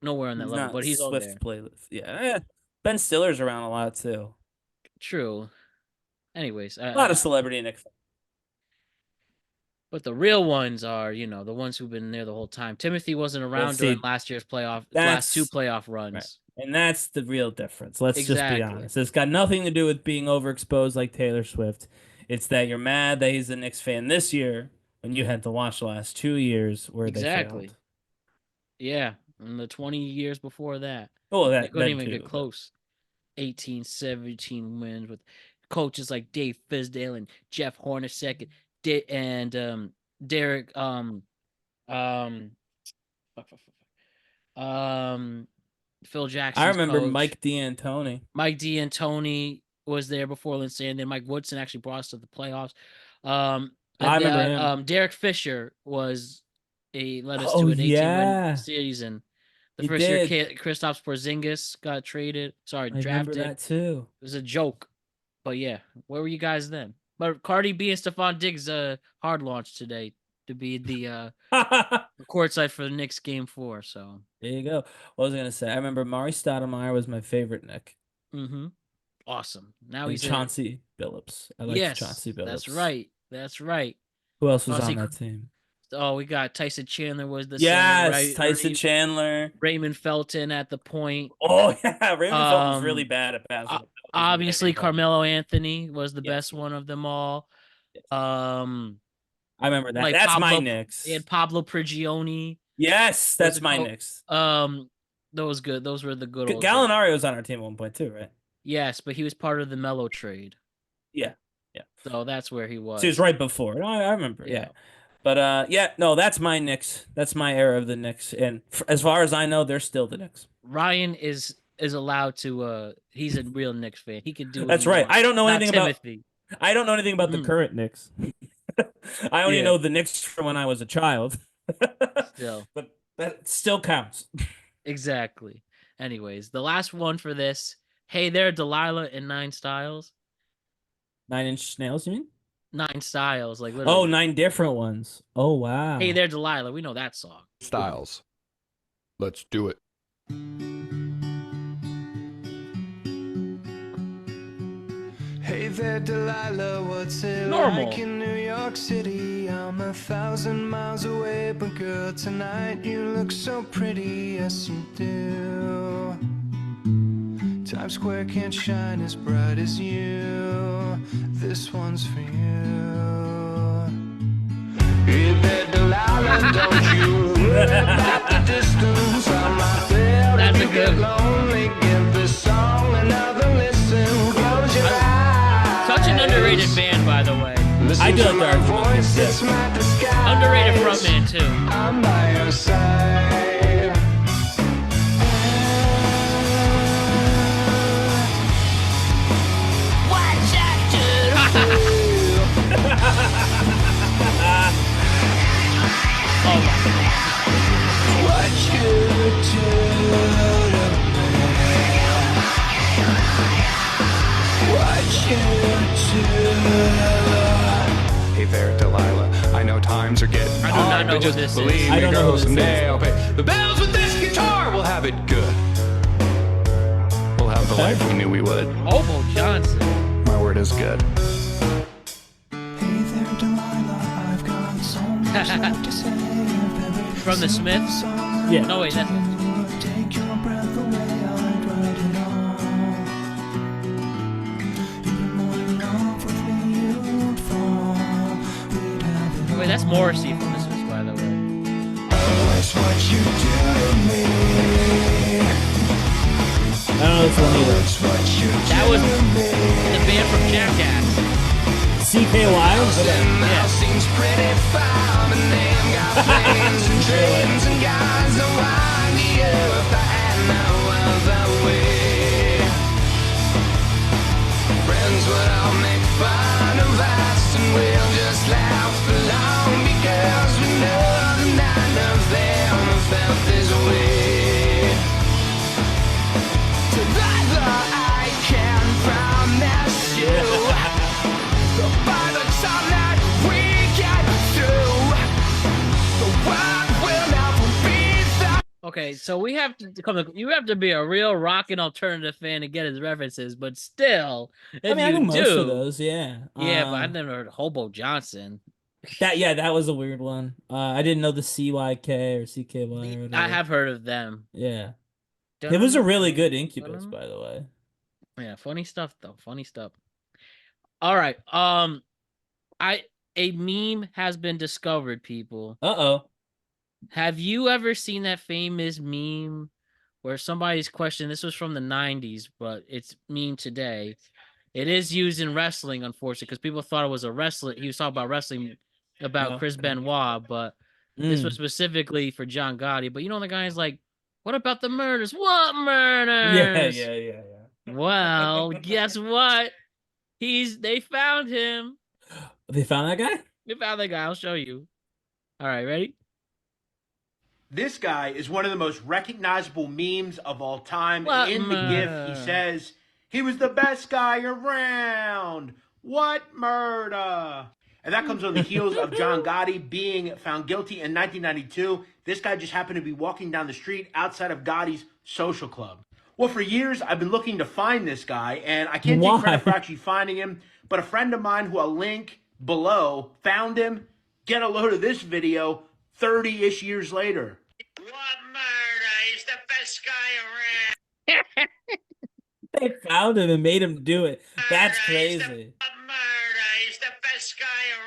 Speaker 2: nowhere on that
Speaker 5: He's
Speaker 2: level,
Speaker 5: not
Speaker 2: but he's on
Speaker 5: Swift's
Speaker 2: there.
Speaker 5: playlist. Yeah. Ben Stiller's around a lot too.
Speaker 2: True. Anyways,
Speaker 5: A lot of celebrity Nick.
Speaker 2: but the real ones are, you know, the ones who've been there the whole time. Timothy wasn't around
Speaker 5: see,
Speaker 2: during last year's last
Speaker 5: that's-
Speaker 2: two playoff runs.
Speaker 5: right. And that's the real difference. Let's just
Speaker 2: Exactly.
Speaker 5: be honest. It's got nothing to do with being overexposed like Taylor Swift. It's that you're mad that he's a Knicks fan this year when you had to watch the last 2 years where
Speaker 2: Exactly.
Speaker 5: they failed.
Speaker 2: Yeah, and the 20 years before that,
Speaker 5: Oh,
Speaker 2: they
Speaker 5: that
Speaker 2: couldn't
Speaker 5: that
Speaker 2: even
Speaker 5: too,
Speaker 2: get
Speaker 5: but-
Speaker 2: close. 18, 17 wins with coaches like Dave Fizdale and Jeff Hornacek and Derek fuck. Phil Jackson's
Speaker 5: I remember
Speaker 2: coach.
Speaker 5: Mike D'Antoni.
Speaker 2: Mike D'Antoni was there before Lindsay, and then Mike Woodson actually brought us to the playoffs. And
Speaker 5: I remember him.
Speaker 2: Derek Fisher led us
Speaker 5: Oh,
Speaker 2: to an 18-win
Speaker 5: yeah.
Speaker 2: season. The
Speaker 5: He
Speaker 2: first year,
Speaker 5: did.
Speaker 2: Kristaps Porzingis got traded. Sorry,
Speaker 5: I remember
Speaker 2: drafted.
Speaker 5: that too.
Speaker 2: It was a joke, but yeah, where were you guys then? But Cardi B and Stephon Diggs hard launch today to be the courtside for the Knicks game 4. So
Speaker 5: There you go. What was I gonna say? I remember Mari Stoudemire was my favorite Nick.
Speaker 2: awesome. Now
Speaker 5: And
Speaker 2: he's
Speaker 5: Chauncey Billups. I liked Chauncey Billups.
Speaker 2: That's right. That's right.
Speaker 5: Who else was
Speaker 2: Chauncey
Speaker 5: on that team?
Speaker 2: Oh, we got Tyson Chandler was the
Speaker 5: Yes,
Speaker 2: center, right?
Speaker 5: Tyson Chandler.
Speaker 2: Raymond Felton at the point.
Speaker 5: Oh yeah, Raymond Felton was really bad at basketball.
Speaker 2: Obviously, Carmelo Anthony was the best one of them all.
Speaker 5: I remember that.
Speaker 2: Like
Speaker 5: That's
Speaker 2: Pablo,
Speaker 5: my Knicks.
Speaker 2: They had Pablo Prigioni.
Speaker 5: Yes, that's my Knicks.
Speaker 2: Those good. Those were the good old
Speaker 5: Gallinari
Speaker 2: days.
Speaker 5: was on our team at one point too, right?
Speaker 2: Yes, but he was part of the Melo trade.
Speaker 5: Yeah.
Speaker 2: So that's where he was.
Speaker 5: So he was right before. No, I remember. Yeah. But no, that's my Knicks. That's my era of the Knicks, and as far as I know, they're still the Knicks.
Speaker 2: Ryan is allowed to. He's a real Knicks fan. He can do.
Speaker 5: That's right. I don't know anything
Speaker 2: Timothy.
Speaker 5: about. I don't know anything about the current Knicks. I only know the Knicks from when I was a child.
Speaker 2: Still,
Speaker 5: but that still counts.
Speaker 2: Exactly. Anyways, the last one for this. Hey there, Delilah and 9 Styles.
Speaker 5: 9 Inch Nails, you mean?
Speaker 2: 9 Styles, like literally.
Speaker 5: Oh, 9 different ones. Oh wow.
Speaker 2: Hey there, Delilah. We know that song.
Speaker 7: Styles. Let's do it.
Speaker 8: Hey there, Delilah, what's it
Speaker 2: Normal.
Speaker 8: like in New York City? I'm 1,000 miles away, but girl, tonight you look so pretty, yes you do. Times Square can't shine as bright as you. This one's for you. Hey there, Delilah, don't you look at the distance? I'm out there.
Speaker 2: That's
Speaker 8: if
Speaker 2: a
Speaker 8: you
Speaker 2: good
Speaker 8: get lonely, give this song another listen. Close your eyes.
Speaker 2: Such an underrated band, by the way.
Speaker 8: Listen
Speaker 5: I do
Speaker 8: to
Speaker 5: like
Speaker 8: my
Speaker 5: the
Speaker 8: voice, it's my disguise.
Speaker 2: Underrated frontman too.
Speaker 8: I'm by your side. What you do to me? What you do? Hey there, Delilah. I know times are getting
Speaker 2: I do
Speaker 8: hard,
Speaker 2: not know
Speaker 8: but
Speaker 2: who
Speaker 8: just
Speaker 2: this is.
Speaker 8: believe
Speaker 5: I
Speaker 8: me,
Speaker 5: don't know
Speaker 8: girl,
Speaker 5: who this
Speaker 8: someday
Speaker 5: is.
Speaker 8: I'll pay the bells with this guitar. We'll have it good. We'll have the life we knew we would.
Speaker 2: Hobo Johnson.
Speaker 8: My word is good. Hey there, Delilah. I've got so much left to say.
Speaker 2: From the Smiths?
Speaker 5: Yeah.
Speaker 2: No, wait, that's it.
Speaker 8: Take your breath away, I'd write it all. Even more in love with me, you'd fall. We'd have it
Speaker 2: Wait, that's
Speaker 8: all.
Speaker 2: Morrissey from the Smiths, by the way.
Speaker 8: Oh, it's what you do to me.
Speaker 5: I don't know this one either.
Speaker 8: It's what you
Speaker 2: That
Speaker 8: do
Speaker 2: was
Speaker 8: to me.
Speaker 2: the band from Jackass.
Speaker 5: CK Live?
Speaker 8: Now seems pretty fine, and they've got plans and dreams and guys that wind you up and no other way. Friends would all make fun of us, and we'll just laugh along because we know that none of them have felt this way. Together I can promise you. By the time that we get through, the world will never be the.
Speaker 2: Okay, so we have to come. You have to be a real rock and alternative fan to get his references, but still, if
Speaker 5: I mean, I
Speaker 2: you
Speaker 5: know most
Speaker 2: do,
Speaker 5: of those, yeah.
Speaker 2: yeah, but I've never heard of Hobo Johnson.
Speaker 5: That was a weird one. I didn't know the CYK or CKY or whatever.
Speaker 2: I have heard of them.
Speaker 5: Yeah. It was a really good Incubus, by the way.
Speaker 2: Yeah, funny stuff though. Funny stuff. All right. A meme has been discovered, people.
Speaker 5: Uh-oh.
Speaker 2: Have you ever seen that famous meme where somebody's question? This was from the 90s, but it's meme today. It is used in wrestling, unfortunately, because people thought it was a wrestler. He was talking about wrestling about Chris Benoit, but this was specifically for John Gotti. But you know, the guy's like, What about the murders? What
Speaker 5: Yeah,
Speaker 2: murders?
Speaker 5: yeah.
Speaker 2: Well, guess what? They found him.
Speaker 5: They found that guy?
Speaker 2: They found that guy. I'll show you. All right, ready?
Speaker 9: This guy is one of the most recognizable memes of all time.
Speaker 2: What
Speaker 9: And in the GIF, he
Speaker 2: murder?
Speaker 9: says, "He was the best guy around. What murder?" And that comes on the heels of John Gotti being found guilty in 1992. This guy just happened to be walking down the street outside of Gotti's social club. Well, for years, I've been looking to find this guy, and I can't take credit for actually finding him, but a friend of mine who I'll link below found him. Get a load of this video 30-ish years later.
Speaker 8: What murder? He's the best guy around.
Speaker 5: They found him and made him do it. That's crazy.
Speaker 8: What murder? He's the best guy around.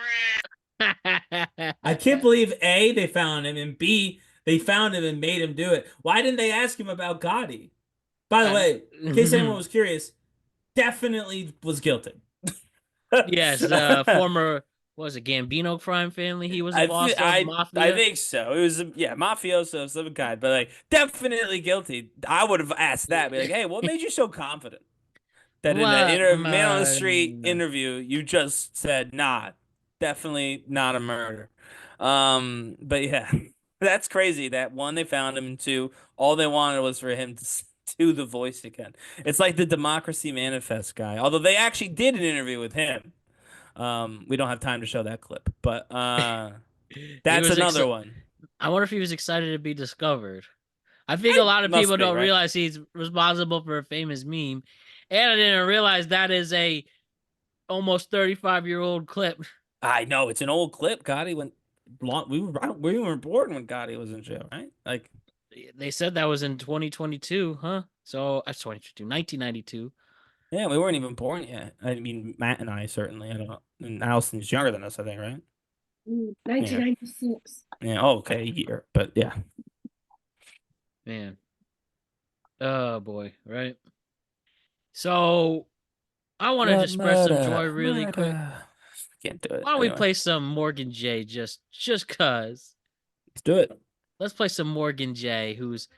Speaker 5: I can't believe A, they found him, and B, they found him and made him do it. Why didn't they ask him about Gotti? By the way, in case anyone was curious, definitely was guilty.
Speaker 2: Yes, former, what was it, Gambino crime family? He was a boss of mafia.
Speaker 10: I think so. It was, mafioso of some kind, but like definitely guilty. I would have asked that. Be like, hey, what made you so confident that in a man on the street interview you just said, nah, definitely not a murder. But yeah, that's crazy. That one, they found him, and two, all they wanted was for him to do the voice again. It's like the Democracy Manifest guy. Although they actually did an interview with him. We don't have time to show that clip, but that's another one.
Speaker 2: I wonder if he was excited to be discovered. I think a lot of people don't realize he's responsible for a famous meme, and I didn't realize that is a almost 35-year-old clip.
Speaker 10: I know, it's an old clip. Gotti went long. We were born when Gotti was in jail, right? Like
Speaker 2: they said that was in 2022, huh? So that's 1992.
Speaker 10: Yeah, we weren't even born yet. I mean, Matt and I certainly. I don't know. And Allison's younger than us, I think, right?
Speaker 4: 1996.
Speaker 10: Yeah. Oh, okay, a year, but yeah.
Speaker 2: Man. Oh boy, right? So I want to express some joy really quick.
Speaker 10: Can't do it.
Speaker 2: Why don't we play some Morgan J just cuz?
Speaker 10: Let's do it.
Speaker 2: Let's play some Morgan J, who is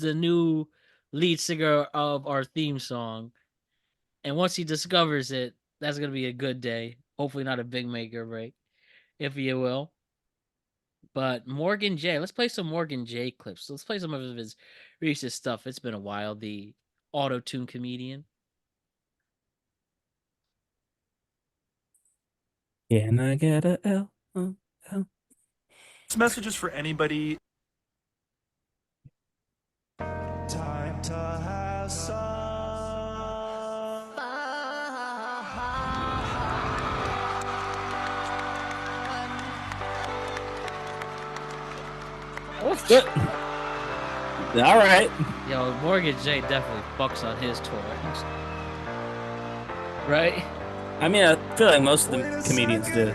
Speaker 2: the new lead singer of our theme song. And once he discovers it, that's going to be a good day. Hopefully not a big make or break, if you will. But Morgan J, let's play some Morgan J clips. Let's play some of his recent stuff. It's been a while. The auto-tune comedian.
Speaker 10: Can I get a L?
Speaker 11: This message is for anybody.
Speaker 1: Time to have some
Speaker 10: Good. All right.
Speaker 2: Yo, Morgan J definitely fucks on his tour. Right?
Speaker 10: I mean, I feel like most of the comedians do.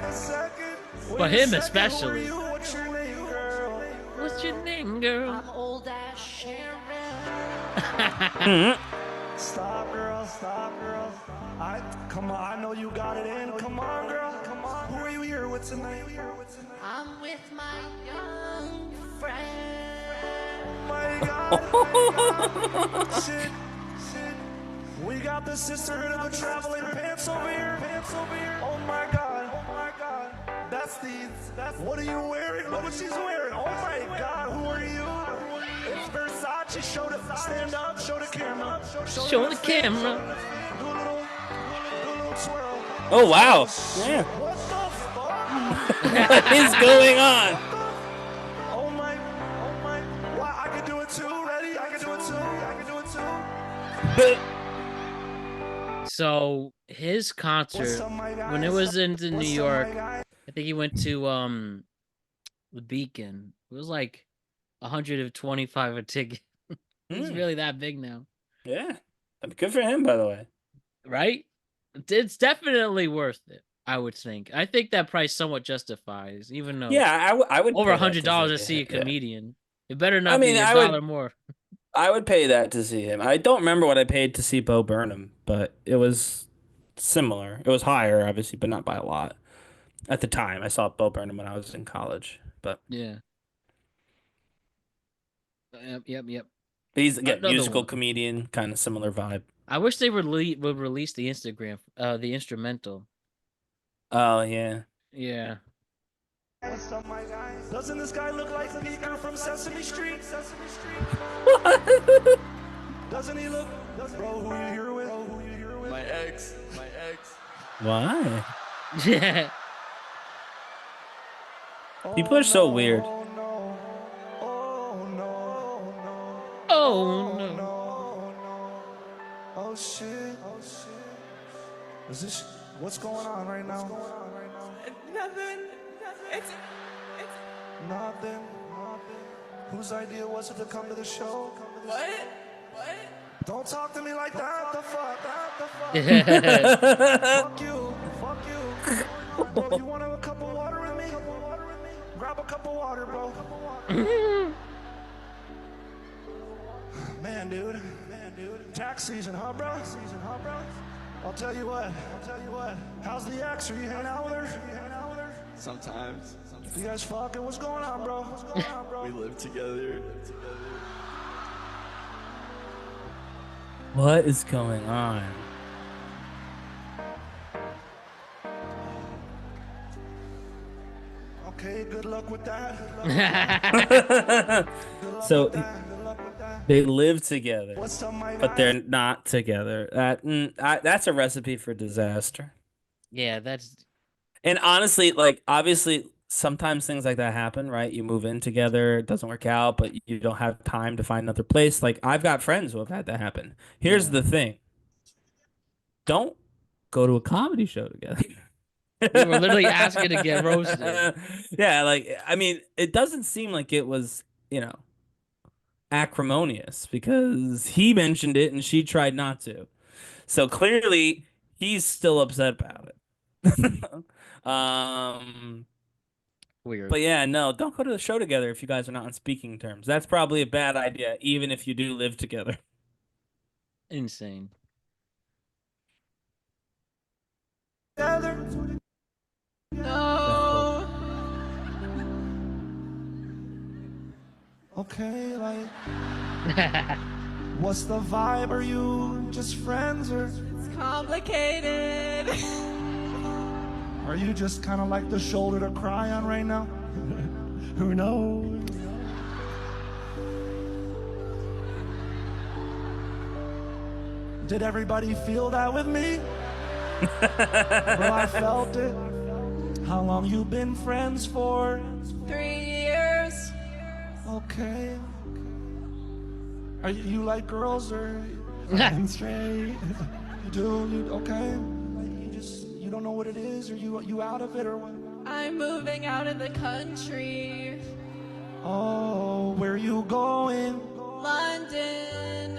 Speaker 2: But him especially. What's your name, girl?
Speaker 8: I'm old as Sharon.
Speaker 1: Stop, girl. Come on, I know you got it in. Come on, girl. Come on. Who are you here with tonight?
Speaker 8: I'm with my young friend.
Speaker 1: Oh my God. Shit. We got the sisterhood of the traveling pants over here. Oh my God. That's what are you wearing? Look what she's wearing. Oh my God. Who are you? It's Versace. Stand up. Show the camera.
Speaker 2: Show the camera.
Speaker 1: Do a little swirl.
Speaker 10: Oh wow. Yeah.
Speaker 1: What the fuck?
Speaker 10: What is going on?
Speaker 1: Oh my. Wow, I can do it too. Ready? I can do it too.
Speaker 2: So his concert, when it was in New York, I think he went to the Beacon. It was like $125 a ticket. He's really that big now.
Speaker 10: Yeah. Good for him, by the way.
Speaker 2: Right? It's definitely worth it, I would think. I think that price somewhat justifies, even though
Speaker 10: I would
Speaker 2: over
Speaker 10: pay that
Speaker 2: $100 to see a comedian. It better not
Speaker 10: I mean,
Speaker 2: be a dollar more.
Speaker 10: I would pay that to see him. I don't remember what I paid to see Bo Burnham, but it was similar. It was higher, obviously, but not by a lot. At the time, I saw Bo Burnham when I was in college, but
Speaker 2: yeah. Yep.
Speaker 10: He's again
Speaker 2: Another
Speaker 10: musical
Speaker 2: one.
Speaker 10: comedian, kind of similar vibe.
Speaker 2: I wish they would release the Instagram, the instrumental.
Speaker 10: Oh yeah.
Speaker 2: Yeah.
Speaker 1: What's up, my guy? Doesn't this guy look like Peter from Sesame Street? Doesn't he look? Bro, who you here with? My ex.
Speaker 10: Why?
Speaker 2: Yeah.
Speaker 10: People are so weird.
Speaker 1: Oh no.
Speaker 2: Oh no.
Speaker 1: Oh shit. Is this what's going on right now?
Speaker 8: Nothing. It's
Speaker 1: Nothing. Whose idea was it to come to the show?
Speaker 8: what?
Speaker 1: Don't talk to me like that. The fuck. Fuck you. Bro, you want a cup of water with me? Grab a cup of water, bro. Man, dude. Tax season, huh, bro? I'll tell you what. How's the ex? Are you hanging out with her?
Speaker 12: Sometimes.
Speaker 1: You guys fucking? What's going on, bro?
Speaker 12: We live together.
Speaker 10: What is going on?
Speaker 1: Okay, good luck with that.
Speaker 10: So they live together,
Speaker 1: What's up, my
Speaker 10: but
Speaker 1: guy?
Speaker 10: they're not together. That's a recipe for disaster.
Speaker 2: Yeah, that's
Speaker 10: And honestly, like obviously, sometimes things like that happen, right? You move in together, it doesn't work out, but you don't have time to find another place. Like I've got friends who have had that happen. Here's the thing: don't go to a comedy show together.
Speaker 2: we were literally asking to get roasted.
Speaker 10: Yeah, like I mean, it doesn't seem like it was, acrimonious because he mentioned it and she tried not to. So clearly he's still upset about it.
Speaker 2: Weird.
Speaker 10: But yeah, no, don't go to the show together if you guys are not on speaking terms. That's probably a bad idea, even if you do live together.
Speaker 2: Insane.
Speaker 8: No.
Speaker 1: Okay, like, what's the vibe? Are you just friends or
Speaker 8: It's complicated.
Speaker 1: are you just kind of like the shoulder to cry on right now? Who knows? Did everybody feel that with me? Well, I felt it. How long you been friends for?
Speaker 8: 3 years.
Speaker 1: Okay. Are you like girls or straight? You okay? You don't know what it is, or you out of it, or what?
Speaker 8: I'm moving out of the country.
Speaker 1: Oh, where you going?
Speaker 8: London.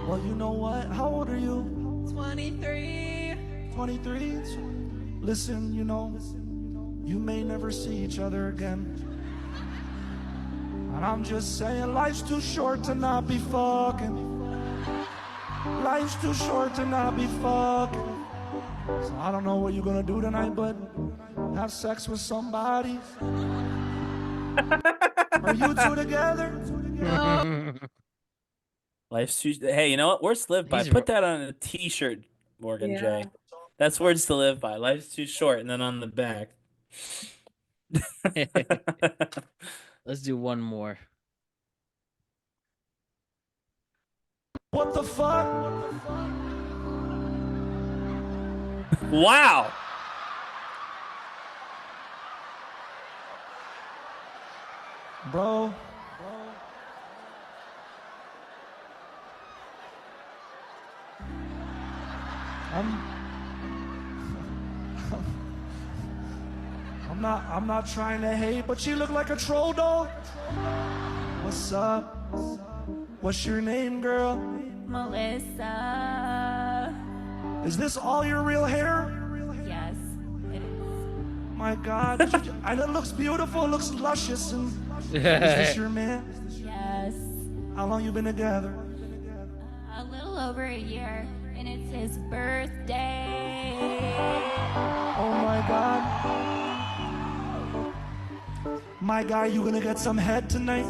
Speaker 1: Well, you know what? How old are you?
Speaker 8: 23.
Speaker 1: 23? Listen, you may never see each other again. And I'm just saying, life's too short to not be fucking. Life's too short to not be fucking. So I don't know what you're gonna do tonight, but have sex with somebody. Are you two together?
Speaker 10: Life's too. Hey, you know what? Words to live by.
Speaker 2: He's
Speaker 10: Put that on a T-shirt, Morgan J. That's words to live by. Life's too short, and then on the back.
Speaker 2: Let's do one more.
Speaker 1: What the fuck?
Speaker 10: Wow.
Speaker 1: Bro. I'm not trying to hate, but you look like a troll doll. What's up? What's your name, girl?
Speaker 8: Melissa.
Speaker 1: Is this all your real hair?
Speaker 8: Yes, it is.
Speaker 1: My God, and it looks beautiful, it looks luscious. And is this your man?
Speaker 8: Yes.
Speaker 1: How long you been together?
Speaker 8: A little over a year, and it's his birthday.
Speaker 1: Oh my God. My guy, you gonna get some head tonight?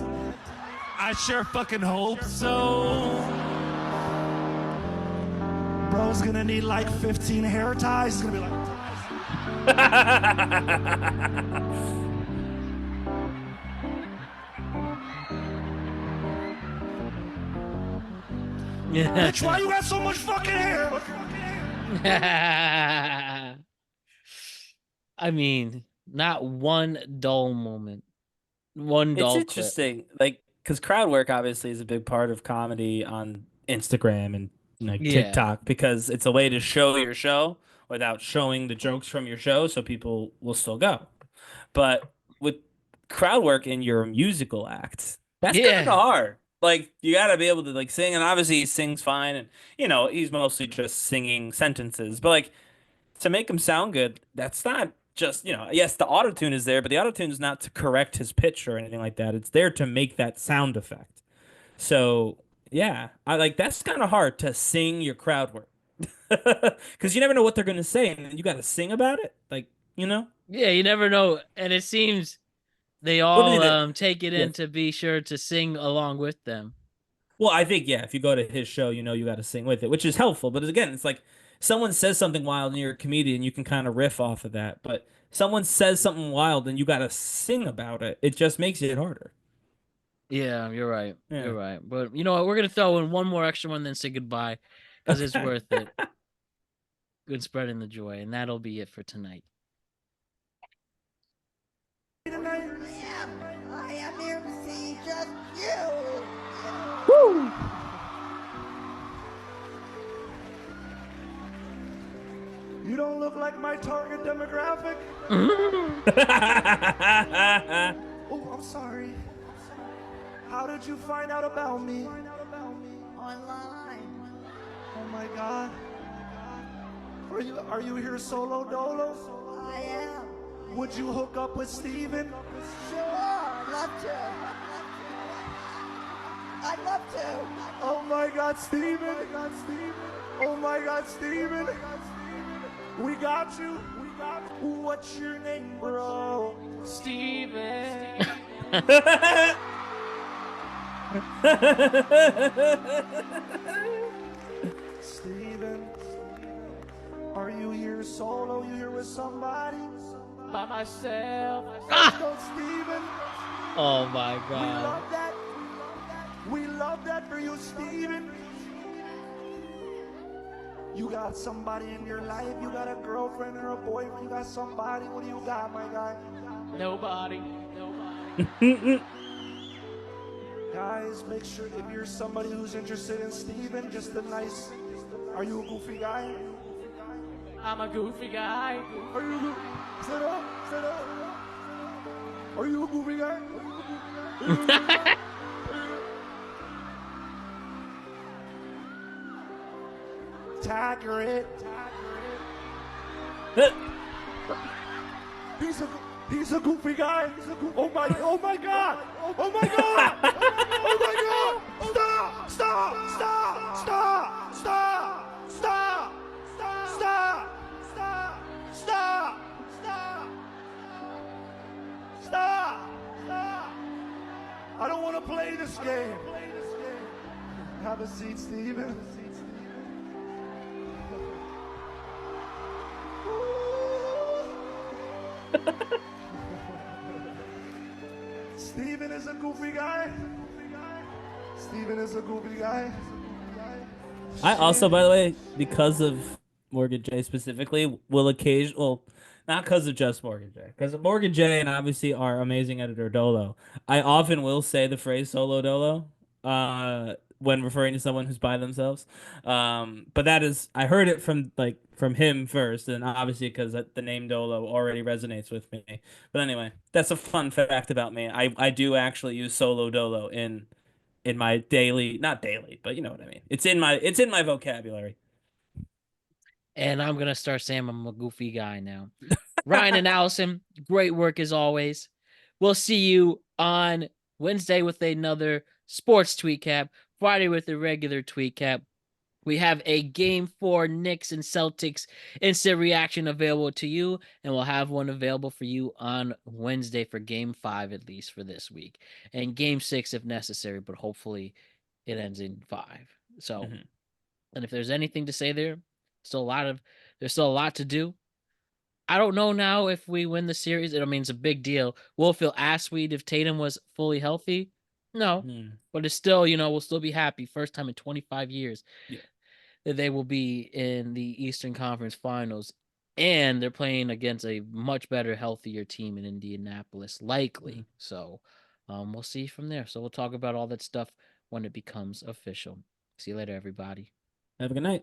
Speaker 1: I sure fucking hope so. Bro's gonna need like 15 hair ties. He's gonna be like. Bitch, why you got so much fucking hair?
Speaker 2: I mean, not one dull moment. One dull
Speaker 10: It's
Speaker 2: clip.
Speaker 10: interesting, like, because crowd work obviously is a big part of comedy on Instagram and like
Speaker 2: Yeah.
Speaker 10: TikTok, because it's a way to show your show without showing the jokes from your show, so people will still go. But with crowd work in your musical act, that's kind of
Speaker 2: Yeah.
Speaker 10: hard. Like, you got to be able to like sing, and obviously he sings fine, and he's mostly just singing sentences, but like to make him sound good, that's not just, yes, the autotune is there, but the autotune is not to correct his pitch or anything like that. It's there to make that sound effect. So, yeah, I like that's kind of hard to sing your crowd work. Because you never know what they're going to say, and you got to sing about it. Like,
Speaker 2: Yeah, you never know. And it seems they
Speaker 10: What did
Speaker 2: all
Speaker 10: it-
Speaker 2: take it in
Speaker 10: Yes.
Speaker 2: to be sure to sing along with them.
Speaker 10: Well, I think, yeah, if you go to his show, you got to sing with it, which is helpful. But again, it's like someone says something wild and you're a comedian, you can kind of riff off of that. But someone says something wild and you got to sing about it. It just makes it harder.
Speaker 2: Yeah, you're right.
Speaker 10: Yeah.
Speaker 2: You're right. But you know what? We're going to throw in one more extra one, then say goodbye because it's worth it. Good spreading the joy. And that'll be it for tonight.
Speaker 8: I am here to see just you.
Speaker 10: Woo!
Speaker 1: You don't look like my target demographic. Oh, I'm sorry. How did you find out about me?
Speaker 8: Online.
Speaker 1: Oh my God. Are you here solo dolo?
Speaker 8: I am.
Speaker 1: Would you hook up with Steven?
Speaker 8: Sure, I'd love to. I'd love to.
Speaker 1: Oh my God, Steven. Oh my God, Steven. We got you. What's your name, bro?
Speaker 8: Steven.
Speaker 1: Steven. Are you here solo? You here with somebody?
Speaker 8: By myself.
Speaker 1: Let's go, Steven.
Speaker 2: Oh my
Speaker 1: We
Speaker 2: God.
Speaker 1: love that. We love that for you, Steven. You got somebody in your life? You got a girlfriend or a boyfriend? You got somebody? What do you got, my guy?
Speaker 8: Nobody.
Speaker 1: Guys, make sure if you're somebody who's interested in Steven, just a nice... Are you a goofy guy?
Speaker 8: I'm a goofy guy.
Speaker 1: Are you goofy? Sit up. Are you a goofy guy? Tagger it. He's a goofy guy. Oh my God. Oh my God. Oh my God. Stop. I don't want to play this game. Have a seat, Steven. Steven is a goofy guy.
Speaker 5: I also, by the way, because of Morgan J specifically, will occasionally, well, not because of just Morgan J, because Morgan J and obviously our amazing editor Dolo, I often will say the phrase solo dolo when referring to someone who's by themselves. But that is, I heard it from him first, and obviously because the name Dolo already resonates with me. But anyway, that's a fun fact about me. I do actually use solo dolo in my daily, not daily, but you know what I mean. It's in my vocabulary.
Speaker 2: And I'm going to start saying I'm a goofy guy now. Ryan and Allison, great work as always. We'll see you on Wednesday with another sports tweet cap, Friday with a regular tweet cap. we have a Game 4 Knicks and Celtics instant reaction available to you, and we'll have one available for you on Wednesday for Game 5, at least for this week, and Game 6 if necessary, but hopefully it ends in 5. So, and if there's anything to say there, there's still a lot to do. I don't know now if we win the series. I mean, it's a big deal. Will it feel as sweet if Tatum was fully healthy? No, but it's still, we'll still be happy. First time in 25 years that they will be in the Eastern Conference Finals, and they're playing against a much better, healthier team in Indianapolis, likely. So, we'll see from there. So we'll talk about all that stuff when it becomes official. See you later, everybody.
Speaker 5: Have a good night.